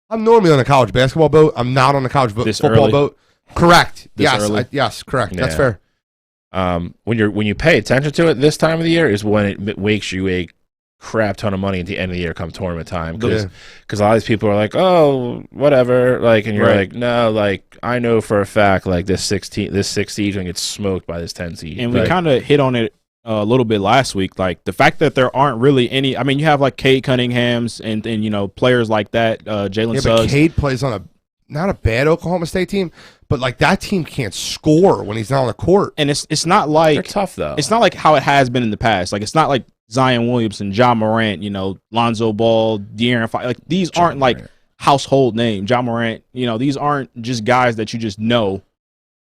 I'm normally on a college basketball boat. I'm not on a college football early? Boat. Correct. This yes. early? Yes, correct. Yeah. That's fair. When you pay attention to it this time of the year is when it makes you a crap ton of money at the end of the year come tournament time. Because a lot of these people are like, oh, whatever. Like, and you're like, no, like, I know for a fact, like, this 6 seed is going to get smoked by this 10 seed. And we kind of hit on it a little bit last week. Like, the fact that there aren't really any, I mean, you have, like, Cade Cunningham's and you know, players like that, Jalen Suggs. But Cade plays on not a bad Oklahoma State team, but, like, that team can't score when he's not on the court. And it's not like... They're tough, though. It's not like how it has been in the past. Like, it's not like Zion Williamson, John Morant, you know, Lonzo Ball, De'Aaron Fox. Like, these aren't, like, household names. John Morant, you know, these aren't just guys that you just know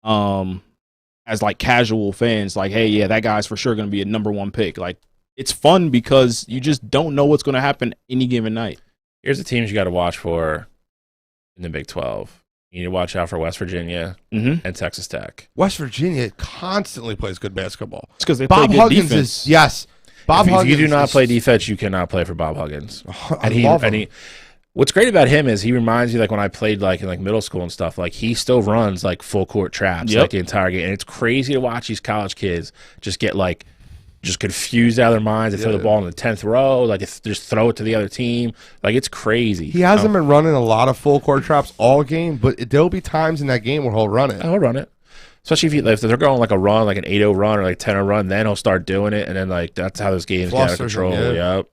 as, like, casual fans. Like, hey, yeah, that guy's for sure going to be a number 1 pick. Like, it's fun because you just don't know what's going to happen any given night. Here's the teams you got to watch for in the Big 12. You need to watch out for West Virginia and Texas Tech. West Virginia constantly plays good basketball. It's because they Bob play good Huggins defense. If you do not play defense, you cannot play for Bob Huggins. Love him. What's great about him is he reminds you, like, when I played, like, in, like, middle school and stuff, like, he still runs, like, full court traps, like, the entire game. And it's crazy to watch these college kids just get, like, just confused out of their minds. They throw the ball in the 10th row, like, they just throw it to the other team. Like, it's crazy. He hasn't been running a lot of full court traps all game, but there'll be times in that game where he'll run it. He'll run it. Especially if they're going like a run, like an 8-0 run or like 10-0 run, then he'll start doing it, and then, like, that's how those games get out of control. Yep.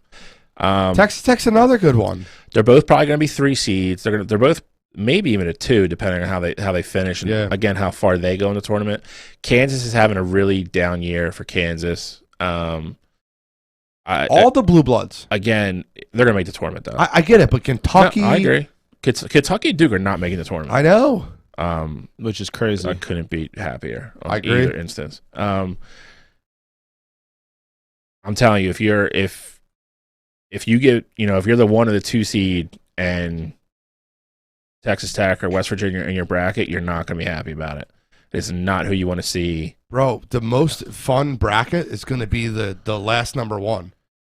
Texas Tech's another good one. They're both probably going to be 3 seeds. They're both maybe even a 2, depending on how they finish, and again how far they go in the tournament. Kansas is having a really down year for Kansas. All the Blue Bloods. Again, they're going to make the tournament, though. I get it, but Kentucky... No, I agree. Kentucky and Duke are not making the tournament. I know. Which is crazy. I couldn't be happier on I agree. either instance. I'm telling you, if you get, you know, if you're the 1 or the 2 seed and Texas Tech or West Virginia in your bracket, you're not going to be happy about it. It's not who you want to see. Bro, the most fun bracket is going to be the last number 1,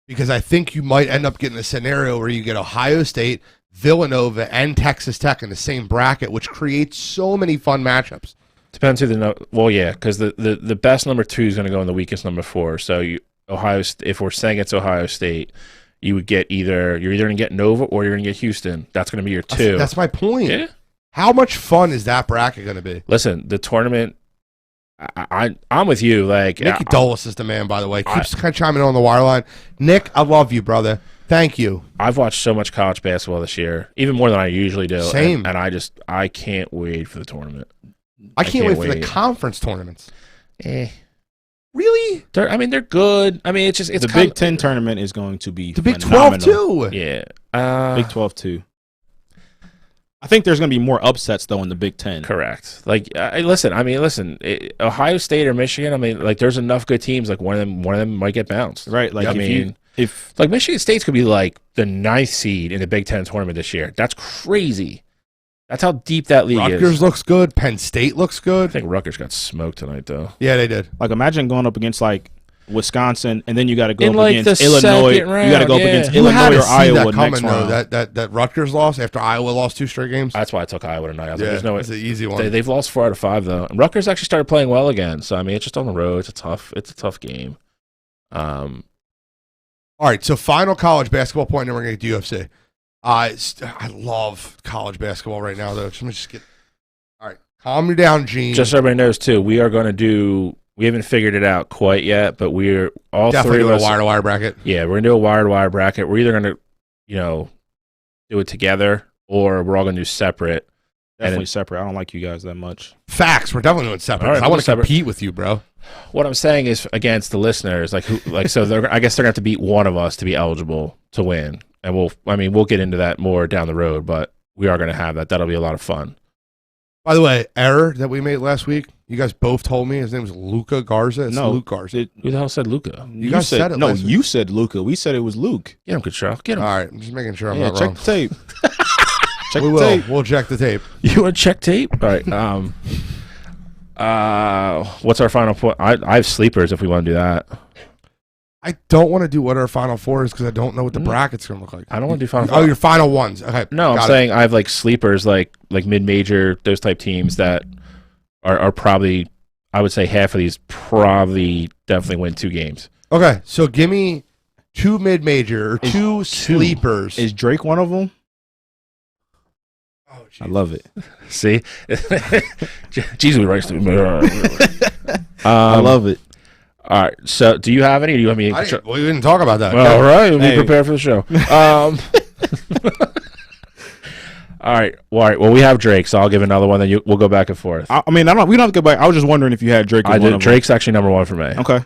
because I think you might end up getting a scenario where you get Ohio State, Villanova, and Texas Tech in the same bracket, which creates so many fun matchups. Depends who because the best number 2 is going to go in the weakest number 4. So if we're saying it's Ohio State, you would get you're either going to get Nova or you're going to get Houston. That's going to be your two. That's my point. Yeah. How much fun is that bracket going to be? Listen, the tournament, I'm with you. Like Nicky Dulles is the man, by the way. Keeps kind of chiming in on the wire line. Nick, I love you, brother. Thank you. I've watched so much college basketball this year, even more than I usually do. Same. And I can't wait for the tournament. I can't wait for the conference tournaments. Really? They're good. I mean, it's the Big Ten tournament is going to be the Big 12 too. Yeah, Big 12 too. I think there's going to be more upsets though in the Big Ten. Correct. Like, listen. Ohio State or Michigan. I mean, like, there's enough good teams. Like, one of them might get bounced. Right. Like, if Michigan State's could be like the 9th seed in the Big Ten tournament this year, that's crazy. That's how deep that league is. Rutgers looks good. Penn State looks good. I think Rutgers got smoked tonight, though. Yeah, they did. Like, imagine going up against like Wisconsin, and then you got to go up like against the Illinois. Round, you got to go up against You had Illinois to or see Iowa that coming, next though, round. that Rutgers lost after Iowa lost 2 straight games. That's why I took Iowa tonight. I was like, Yeah, there's no way. it's an easy one. They've lost 4 out of 5 though. And Rutgers actually started playing well again. So I mean, it's just on the road. It's a tough game. All right, so final college basketball point, and then we're going to get to UFC. I love college basketball right now, though. Let me just get. All right, calm me down, Gene. Just so everybody knows too, we are going to do. We haven't figured it out quite yet, but we're all definitely three of do a us. wire-to-wire bracket. Yeah, we're going to do a wire-to-wire bracket. We're either going to, do it together, or we're all going to do separate. Definitely separate. I don't like you guys that much. Facts. We're definitely doing separate. All right, I want to separate. compete with you, bro. What I'm saying is against the listeners, so I guess they're going to have to beat one of us to be eligible to win. And we'll get into that more down the road, but we are going to have that. That'll be a lot of fun. By the way, error that we made last week, you guys both told me his name was Luca Garza. It's Luke Garza. Who the hell said Luca? You guys said it. No, last week. you said Luca. We said it was Luke. Get him, Kershaw. Get him. All right, I'm just making sure I'm Yeah, not check wrong. the tape. We will. We'll check the tape. You want to check tape? All right. What's our final point? I have sleepers if we want to do that. I don't want to do what our final four is because I don't know what the bracket's going to look like. I don't want to do final four. Oh, your final ones. Okay. No, I'm saying I have like sleepers, like mid-major, those type teams that are probably, I would say half of these probably definitely win 2 games. Okay, so give me 2 mid-major or 2 sleepers. Is Drake one of them? Oh, I love it. See? Jesus, we writes to me. I love it. All right. So, do you have any? Or do you want me? We didn't talk about that. All right. Be prepared for the show. All right. Well, we have Drake, so I'll give another one. Then we'll go back and forth. We don't have to go back. I was just wondering if you had Drake. I did. Drake's actually number 1 for me. Okay.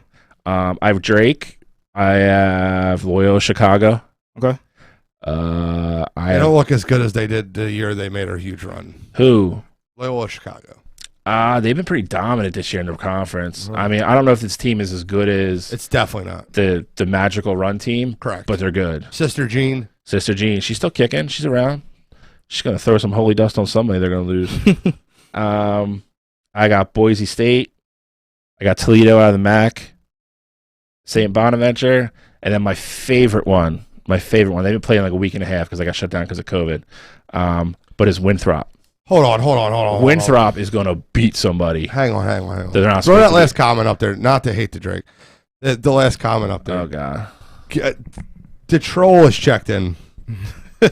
I have Drake. I have Loyola Chicago. Okay. They don't look as good as they did the year they made a huge run. Who? Loyola Chicago. They've been pretty dominant this year in the conference. I mean, I don't know if this team is as good as it's definitely not the magical run team. Correct, but they're good. Sister Jean, she's still kicking. She's around. She's gonna throw some holy dust on somebody. They're gonna lose. I got Boise State. I got Toledo out of the MAC. St. Bonaventure, and then my favorite one. They've been playing like a week and a half because I got shut down because of COVID. But it's Winthrop. Hold on. Winthrop is going to beat somebody. Hang on. They're not Throw that last comment up there. Not to hate the Drake. The last comment up there. Oh, God. The troll is checked in.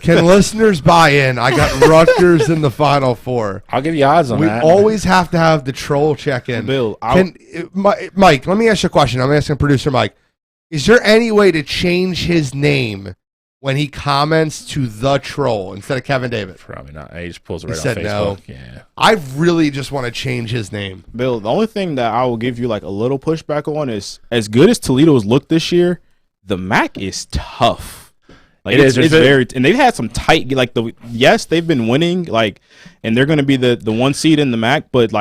Can listeners buy in? I got Rutgers in the Final Four. I'll give you odds on that. We always have to have the troll check in. Bill, Mike, let me ask you a question. I'm asking producer Mike. Is there any way to change his name when he comments to the troll instead of Kevin David? Probably not. He just pulls it right said off Facebook. No. Yeah. I really just want to change his name. Bill, the only thing that I will give you like a little pushback on is as good as Toledo's looked this year, the MAC is tough. Like it's very, and they've had some tight, they've been winning, and they're going to be the 1 seed in the MAC, but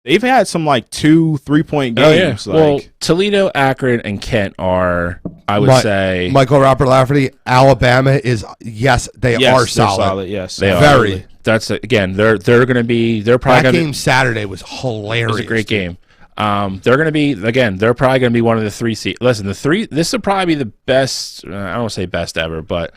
they've had some 2-3 point games. Oh, yeah. Well, Toledo, Akron, and Kent are, I would say, Michael Robert Lafferty. Alabama is they are solid. Yes, they are. Very. That's again. They're going to be. They're probably that game Saturday was hilarious. It was a great game. They're going to be again. They're probably going to be one of the 3 seeds. Listen, this will probably be the best. I don't want to say best ever, but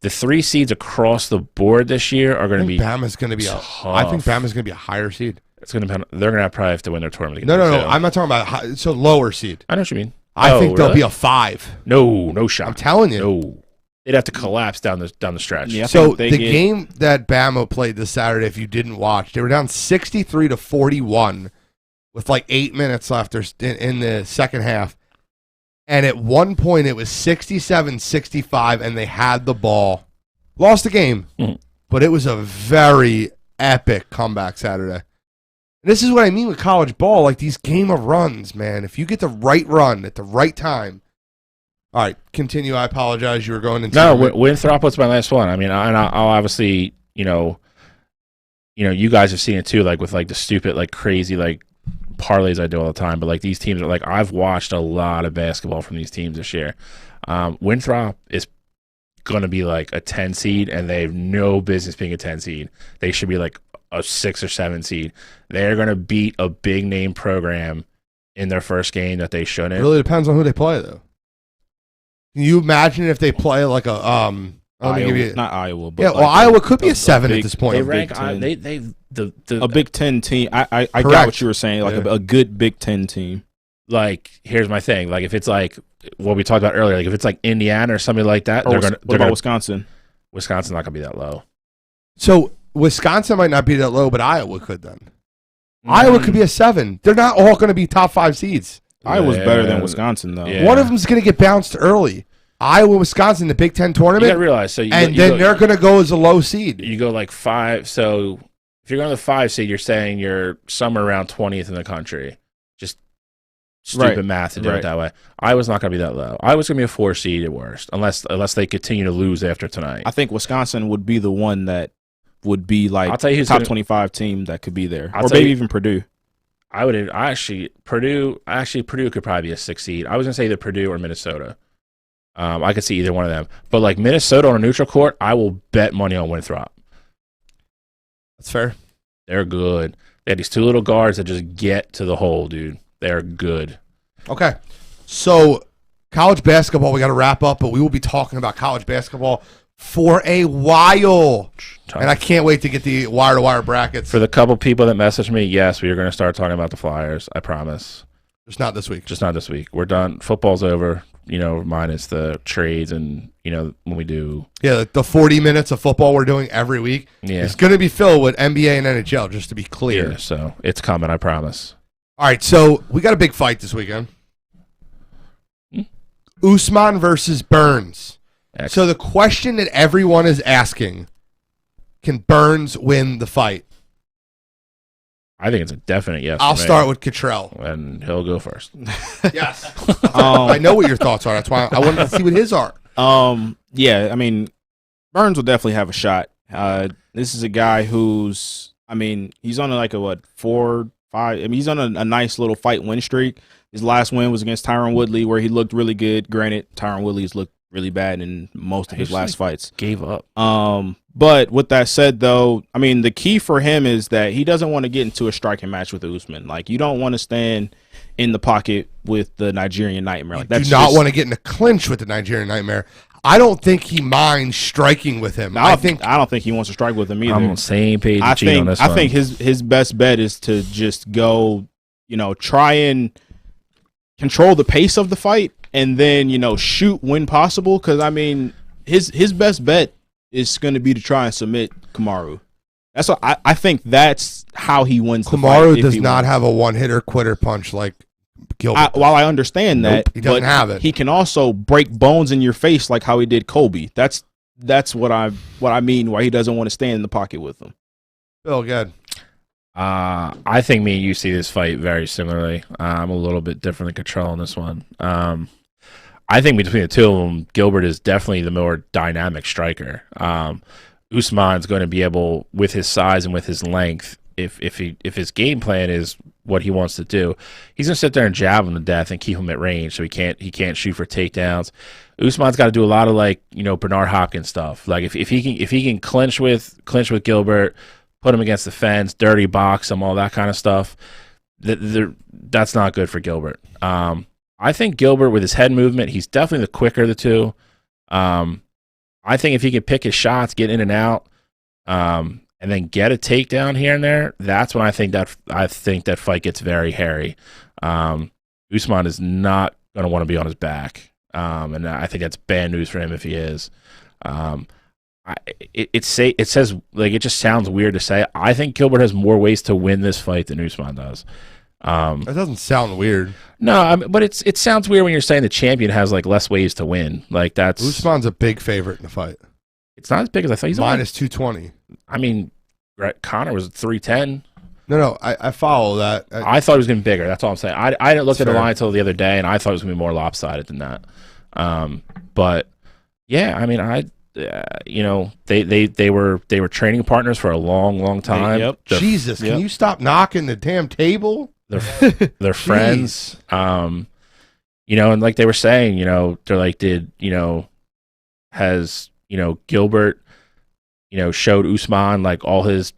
the 3 seeds across the board this year are going to be. Bama's going to be I think Bama's going to be a higher seed. It's going to be. They're going to probably have to win their tournament. No. I'm not talking about so lower seed. I know what you mean. I think there'll be a 5. No shot. I'm telling you. No. They'd have to collapse down the stretch. Yeah, So the game that Bama played this Saturday, if you didn't watch, they were down 63-41 with like 8 minutes left in the second half. And at one point, it was 67-65, and they had the ball. Lost the game, but it was a very epic comeback Saturday. This is what I mean with college ball, like these game of runs, man. If you get the right run at the right time. All right, continue. I apologize. You were going into Winthrop was my last one. I mean, I'll obviously, you guys have seen it too, like with like the stupid, like crazy, like parlays I do all the time. But like these teams are like, I've watched a lot of basketball from these teams this year. Winthrop is going to be like a 10 seed, and they have no business being a 10 seed. They should be like a 6 or 7 seed. They're going to beat a big name program in their first game that they shouldn't. It really depends on who they play, though. Can you imagine if they play like a Iowa, not Iowa, but yeah, well, Iowa could be a 7 at this point. They rank a Big Ten team. I got what you were saying, like a good Big Ten team. Like, here's my thing. Like, if it's like what we talked about earlier, like if it's like Indiana or something like that, what about Wisconsin? Wisconsin's not gonna be that low. So Wisconsin might not be that low, but Iowa could then. Iowa could be a 7. They're not all going to be top 5 seeds. Iowa's better than Wisconsin, though. Yeah. One of them's going to get bounced early. Iowa, Wisconsin, the Big Ten tournament. You got to realize. Then they're going to go as a low seed. You go like 5. So if you're going to the 5 seed, you're saying you're somewhere around 20th in the country. Just stupid math to do it that way. Iowa's not going to be that low. Iowa's going to be a 4 seed at worst, unless they continue to lose after tonight. I think Wisconsin would be the one that would be like I'll tell you who's top 25 team that could be there, or maybe even Purdue. Purdue could probably be a 6 seed. I was gonna say either Purdue or Minnesota. I could see either one of them. But like Minnesota on a neutral court, I will bet money on Winthrop. That's fair. They're good. They have these 2 little guards that just get to the hole, dude. They're good. Okay. So college basketball, we got to wrap up, but we will be talking about college basketball for a while. And I can't wait to get the wire-to-wire brackets. For the couple people that messaged me, yes, we are going to start talking about the Flyers. I promise. Just not this week. Just not this week. We're done. Football's over, minus the trades and, when we do. Yeah, the 40 minutes of football we're doing every week. Yeah. It's going to be filled with NBA and NHL, just to be clear. Yeah, so it's coming, I promise. All right, so we got a big fight this weekend. Usman versus Burns. Excellent. So the question that everyone is asking, can Burns win the fight? I think it's a definite yes. I'll start with Cottrell. And he'll go first. Yes. I know what your thoughts are. That's why I wanted to see what his are. Yeah, I mean, Burns will definitely have a shot. This is a guy who's, he's on like a 4, 5. He's on a nice little fight win streak. His last win was against Tyron Woodley, where he looked really good. Granted, Tyron Woodley's looked really bad in most of his last fights. Gave up. But with that said, though, the key for him is that he doesn't want to get into a striking match with Usman. Like, you don't want to stand in the pocket with the Nigerian Nightmare. Like, do not want to get in a clinch with the Nigerian Nightmare. I don't think he minds striking with him. I don't think he wants to strike with him either. I'm on the same page. I think his best bet is to just go, try and control the pace of the fight, and then shoot when possible. Because his best bet is going to be to try and submit Kamaru. That's what I think. That's how he wins. Kamaru does not have a one-hitter quitter punch like Gilbert. While I understand that, he doesn't have it. He can also break bones in your face like how he did Kobe. That's what I mean. Why he doesn't want to stand in the pocket with him. Bill, good. I think me and you see this fight very similarly. I'm a little bit different than Cottrell on this one. I think between the two of them, Gilbert is definitely the more dynamic striker. Usman's going to be able, with his size and with his length, if his game plan is what he wants to do, he's going to sit there and jab him to death and keep him at range, so he can't shoot for takedowns. Usman's got to do a lot of Bernard Hopkins stuff. Like if he can clinch with Gilbert, put him against the fence, dirty box him, all that kind of stuff. That's not good for Gilbert. I think Gilbert, with his head movement, he's definitely the quicker of the two. I think if he can pick his shots, get in and out, and then get a takedown here and there, that's when I think that fight gets very hairy. Usman is not going to want to be on his back. And I think that's bad news for him if he is. It says, like, it just sounds weird to say. I think Gilbert has more ways to win this fight than Usman does. That doesn't sound weird. No, but it sounds weird when you're saying the champion has like less ways to win. Like that's Usman's a big favorite in the fight. It's not as big as I thought. He's minus 220. I mean, Connor was 310. No, I follow that. I thought it was going to be bigger. That's all I'm saying. I didn't look at the line until the other day, and I thought it was going to be more lopsided than that. But yeah, I mean, they were training partners for a long time. Yep. Jesus, can you stop knocking the damn table? They're friends. And like they were saying, they're like, has Gilbert, showed Usman like all his,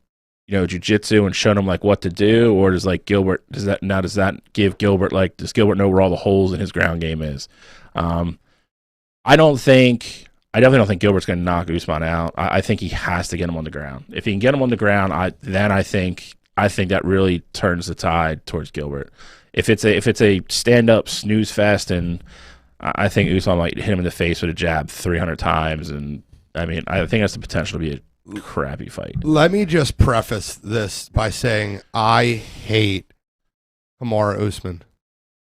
jiu-jitsu and shown him like what to do, or does like Gilbert does that give Gilbert does Gilbert know where all the holes in his ground game is? I definitely don't think Gilbert's going to knock Usman out. I think he has to get him on the ground. If he can get him on the ground, I think that really turns the tide towards Gilbert. If it's a stand up snooze fest, and I think Usman might hit him in the face with a jab 300 times, and I mean I think that's the potential to be a crappy fight. Let me just preface this by saying I hate Kamaru Usman.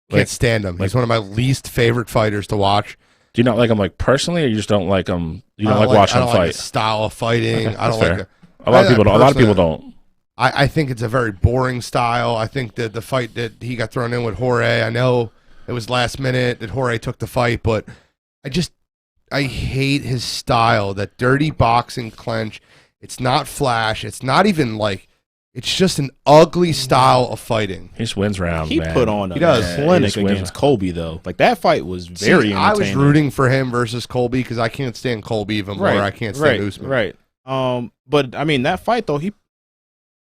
Can't stand him. He's one of my least favorite fighters to watch. Do you not like him personally, or you just don't like him? You don't like watching him fight? Like his style of fighting. Okay, I don't like it. A lot of people don't. I think it's a very boring style. I think that the fight that he got thrown in with Jorge, I know it was last minute that Jorge took the fight, but I hate his style, that dirty boxing clinch. It's not flash. It's not even it's just an ugly style of fighting. He just wins rounds, He man. put on a does. clinic against Colby, though. Like, that fight was very entertaining. I was rooting for him versus Colby because I can't stand Colby even more. I can't stand Usman. Right. But, I mean, that fight, though,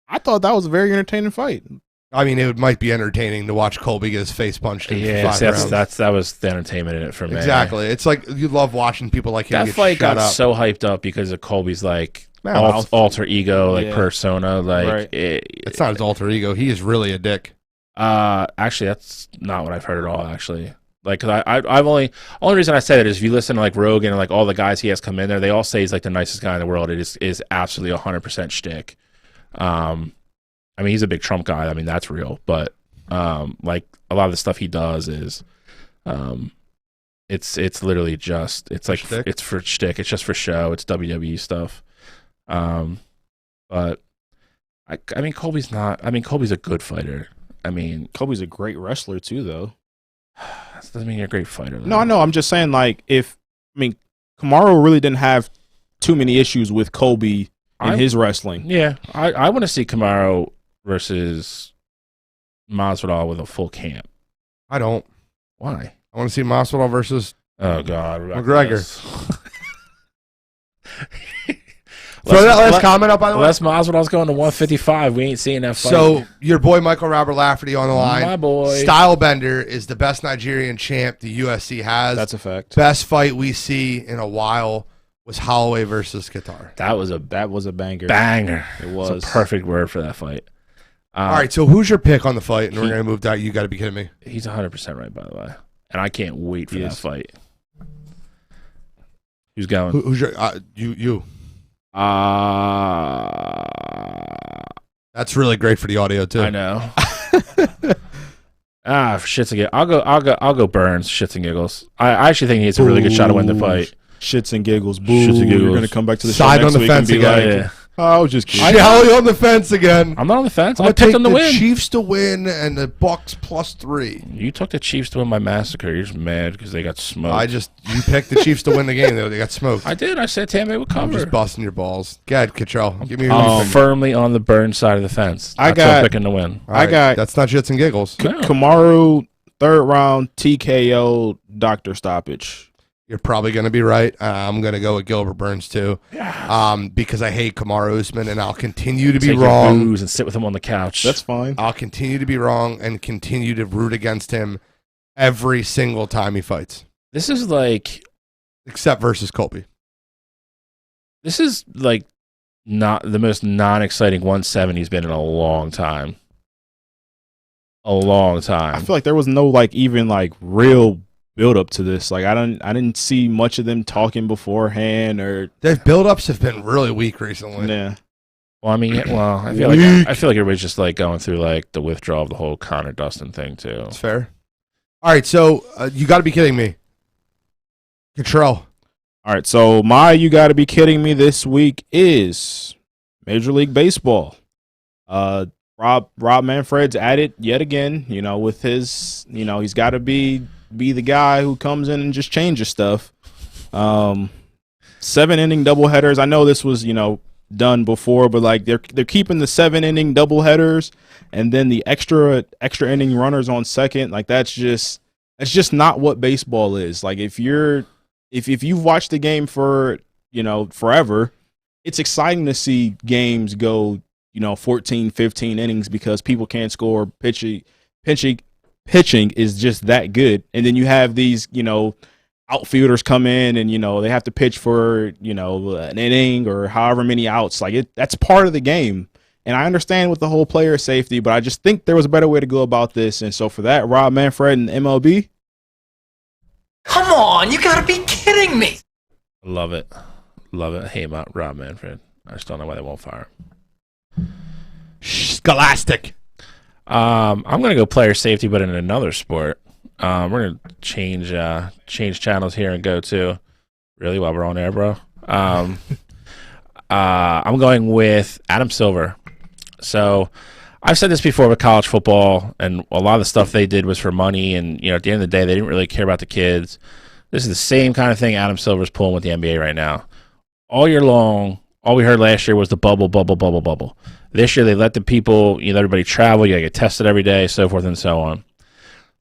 I thought that was a very entertaining fight. I mean, it might be entertaining to watch Colby get his face punched in 5 rounds. That was the entertainment in it for me. Exactly. It's like you love watching people like him that get fight shut got up. so hyped up because of Colby's alter ego, persona. It's not his alter ego. He is really a dick. Actually, that's not what I've heard at all. Actually, because I've only reason I say that is if you listen to Rogan and all the guys he has come in there, they all say he's the nicest guy in the world. It is absolutely 100% shtick. I mean, he's a big Trump guy. I mean, that's real. But a lot of the stuff he does is, it's literally just it's for shtick. It's just for show. It's WWE stuff. But I mean, Colby's not. I mean, Colby's a good fighter. I mean, Colby's a great wrestler too, though. That doesn't mean you're a great fighter. Though. No, I know. I'm just saying, Kamaru really didn't have too many issues with Colby in his wrestling. Yeah, I want to see Kamaru versus Masvidal with a full camp. I don't. Why? I want to see Masvidal versus McGregor. Throw that last comment up, by the way. Unless Masvidal's going to 155, we ain't seeing that fight. So, your boy Michael Robert Lafferty on the line. My boy. Stylebender is the best Nigerian champ the UFC has. That's a fact. Best fight we see in a while was Holloway versus Qatar. That was a banger. Banger. It was. It's a perfect word for that fight. All right, so who's your pick on the fight? And we're going to move that. You got to be kidding me. He's 100% right, by the way. And I can't wait for that fight. Who's going? Who's your you? That's really great for the audio too. I know. For shits and giggles. I'll go Burns, shits and giggles. I actually think he has a really good shot to win the fight. Shits and giggles. Boo. Shits and giggles. You're going to come back to the side show next on the week and fence be again. like, I was just kidding. Shelly on the fence again. I'm not on the fence. I picked picked them to the win. Chiefs to win and the Bucks +3. You took the Chiefs to win by massacre. You're just mad because they got smoked. You picked the Chiefs to win the game though. They got smoked. I did. I said Tampa would cover. I'm just busting your balls. Go ahead, Cottrell. Give me your I'm firmly on the Burn side of the fence. That's what I'm picking to win. All right, that's not shits and giggles. Kamaru, 3rd round, TKO, doctor stoppage. You're probably going to be right. I'm going to go with Gilbert Burns too, because I hate Kamaru Usman, and I'll continue to be wrong. And sit with him on the couch. That's fine. I'll continue to be wrong and continue to root against him every single time he fights. This is except versus Colby. This is not the most non-exciting 170 he's been in a long time. A long time. I feel like there was no even real build up to this. Like I didn't see much of them talking beforehand or Their build-ups have been really weak recently. yeah. Well, I mean, I feel like everybody's just like going through like the withdrawal of the whole Connor Dustin thing too. That's fair. All right, so you got to be kidding me. Control. All right, so my you got to be kidding me this week is Major League Baseball. Rob Manfred's at it yet again, with his, he's got to be the guy who comes in and just changes stuff. 7-inning doubleheaders. I know this was, done before, but like they're keeping the 7-inning doubleheaders and then the extra inning runners on second. Like that's just not what baseball is. Like if you've watched the game for, forever, it's exciting to see games go 14, 15 innings because people can't score. Pitching is just that good. And then you have these, outfielders come in and, they have to pitch for, an inning or however many outs. Like that's part of the game. And I understand with the whole player safety, but I just think there was a better way to go about this. And so for that, Rob Manfred and MLB. Come on, you gotta be kidding me. Love it. Hey, Rob Manfred. I just don't know why they won't fire him. Scholastic. I'm gonna go player safety, but in another sport. We're gonna change channels here and go to really while we're on air, bro. I'm going with Adam Silver. So I've said this before with college football, and a lot of the stuff they did was for money, and at the end of the day, they didn't really care about the kids. This is the same kind of thing Adam Silver's pulling with the NBA right now. All year long, all we heard last year was the bubble. This year, they let the people, everybody travel. You gotta get tested every day, so forth and so on.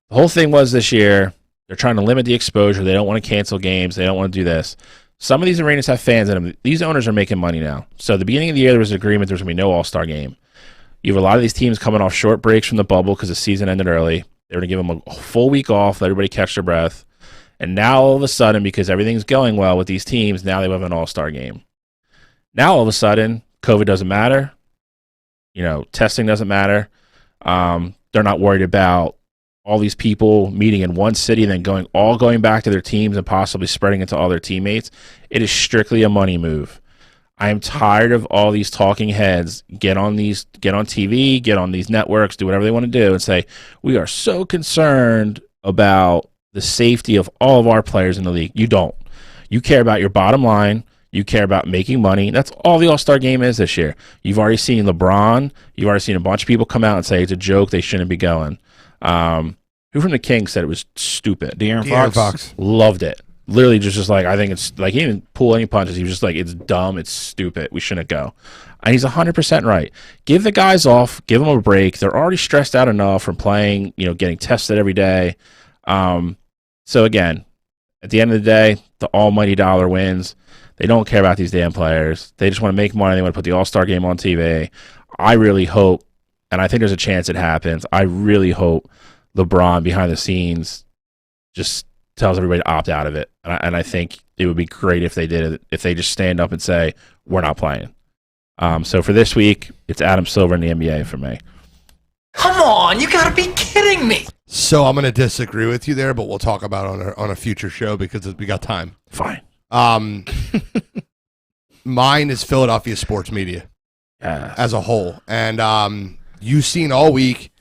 The whole thing was this year, they're trying to limit the exposure. They don't want to cancel games. They don't want to do this. Some of these arenas have fans in them. These owners are making money now. So at the beginning of the year, there was an agreement there was going to be no All-Star game. You have a lot of these teams coming off short breaks from the bubble because the season ended early. They were going to give them a full week off, let everybody catch their breath. And now all of a sudden, because everything's going well with these teams, now they have an All-Star game. Now all of a sudden, COVID doesn't matter. Testing doesn't matter. They're not worried about all these people meeting in one city and then going back to their teams and possibly spreading it to all their teammates. It is strictly a money move. I am tired of all these talking heads get on TV, get on these networks, do whatever they want to do and say, we are so concerned about the safety of all of our players in the league. You don't. You care about your bottom line. You care about making money. That's all the All-Star game is this year. You've already seen LeBron. You've already seen a bunch of people come out and say it's a joke. They shouldn't be going. Who from the Kings said it was stupid? De'Aaron Fox. Loved it. Literally just like, I think it's like, he didn't pull any punches. He was just like, it's dumb. It's stupid. We shouldn't go. And he's 100% right. Give the guys off. Give them a break. They're already stressed out enough from playing, getting tested every day. So again, at the end of the day, the almighty dollar wins. They don't care about these damn players. They just want to make money. They want to put the All-Star game on TV. I really hope, and I think there's a chance it happens, I really hope LeBron behind the scenes just tells everybody to opt out of it. And I think it would be great if they did it, if they just stand up and say, we're not playing. So for this week, it's Adam Silver in the NBA for me. Come on, you gotta be kidding me. So I'm going to disagree with you there, but we'll talk about it on a future show because we got time. Fine. Mine is Philadelphia sports media as a whole. And you've seen all week,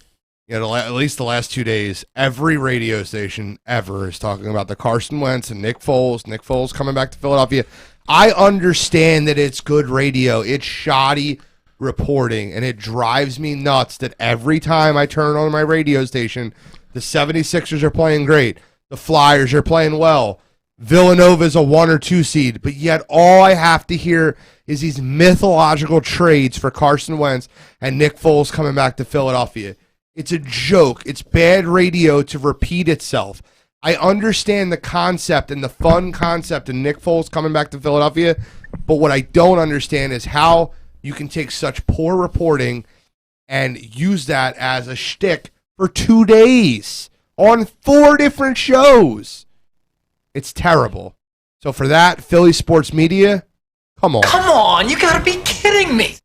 at least the last 2 days, every radio station ever is talking about the Carson Wentz and Nick Foles coming back to Philadelphia. I understand that it's good radio. It's shoddy reporting, and it drives me nuts that every time I turn on my radio station, the 76ers are playing great. The Flyers are playing well. Villanova's a 1 or 2 seed, but yet all I have to hear is these mythological trades for Carson Wentz and Nick Foles coming back to Philadelphia. It's a joke. It's bad radio to repeat itself. I understand the concept and the fun concept of Nick Foles coming back to Philadelphia, but what I don't understand is how you can take such poor reporting and use that as a shtick for 2 days on 4 different shows. It's terrible. So for that, Philly sports media, come on. Come on, you gotta be kidding me.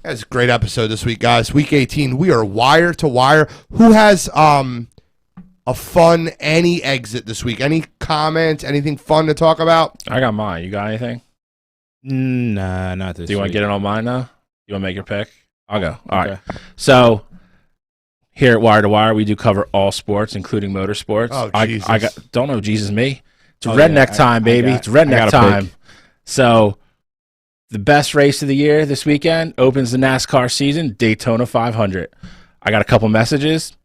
That's a great episode this week, guys. Week 18, we are wire to wire. Who has a fun any exit this week? Any comments? Anything fun to talk about? I got mine. You got anything? Nah, not this. Do you want to week. get it on mine now? You want to make your pick? I'll go. All Okay. right. So here at Wire2Wire, we do cover all sports, including motorsports. Oh, Jesus. I don't know, Jesus me. It's Oh, redneck yeah, time, baby. It's redneck I got a time. pick. So the best race of the year this weekend opens the NASCAR season, Daytona 500. I got a couple messages.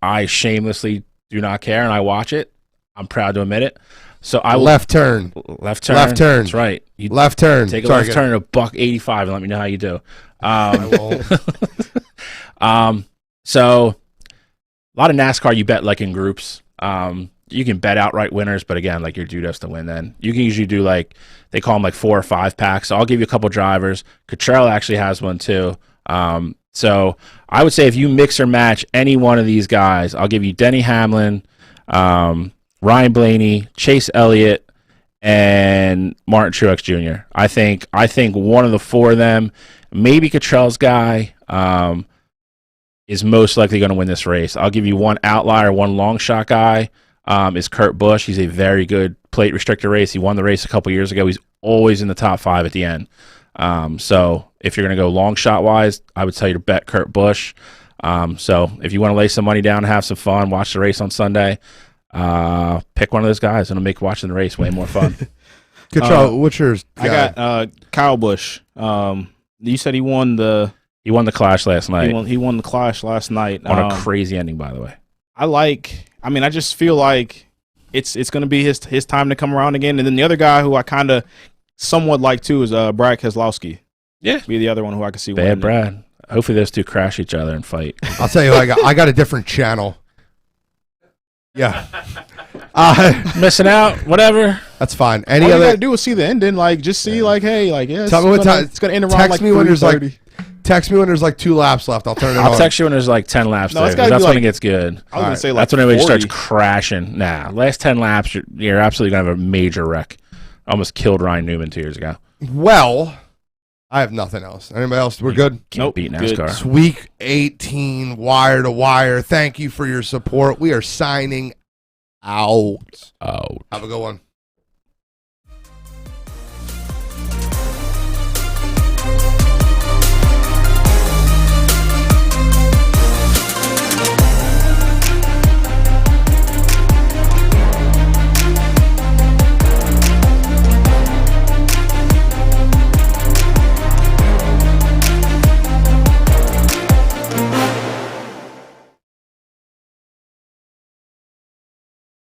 I shamelessly do not care, and I watch it. I'm proud to admit it. So I will, Left turn. left turn. Left turn. That's right. You Left turn. take a Sorry, left turn at $1.85 and let me know how you do. I won't. So a lot of NASCAR you bet like in groups. You can bet outright winners, but again, like your dude has to win. Then you can usually do like they call them like 4 or 5 packs. So I'll give you a couple drivers. Cottrell actually has one too. So I would say if you mix or match any one of these guys, I'll give you Denny Hamlin, Ryan Blaney, Chase Elliott, and Martin Truex Jr. I think one of the 4 of them, maybe Cottrell's guy, is most likely going to win this race. I'll give you one outlier, one long shot guy. Is Kurt Busch. He's a very good plate restrictor race. He won the race a couple years ago. He's always in the top 5 at the end. So if you're going to go long shot wise, I would tell you to bet Kurt Busch. So if you want to lay some money down and have some fun, watch the race on Sunday, pick one of those guys. It'll make watching the race way more fun. Control. What's yours? I got Kyle Busch. You said he won the Clash last night. He won the Clash last night On a crazy ending, by the way. I just feel like it's going to be his time to come around again. And then the other guy who I kind of somewhat like too is Brad Keselowski. Yeah, be the other one who I can see. Bad Brad. Hopefully those two crash each other and fight. I'll tell you, I got a different channel. Yeah, missing out. Whatever. That's fine. All you gotta do is see the ending. Like just see, Tell me what time. It's gonna end around text like me when there's 3:30. Text me when there's like 2 laps left. I'll turn it on. I'll text you when there's like 10 laps. No, it's there, gotta that's be when like- it gets good. I was gonna say like That's when everybody 40. starts crashing. Nah, last 10 laps, you're absolutely gonna have a major wreck. Almost killed Ryan Newman 2 years ago. Well, I have nothing else. Anybody else? We're good. Can't beat NASCAR. good. It's week 18, Wire to Wire. Thank you for your support. We are signing out. Oh. Have a good one.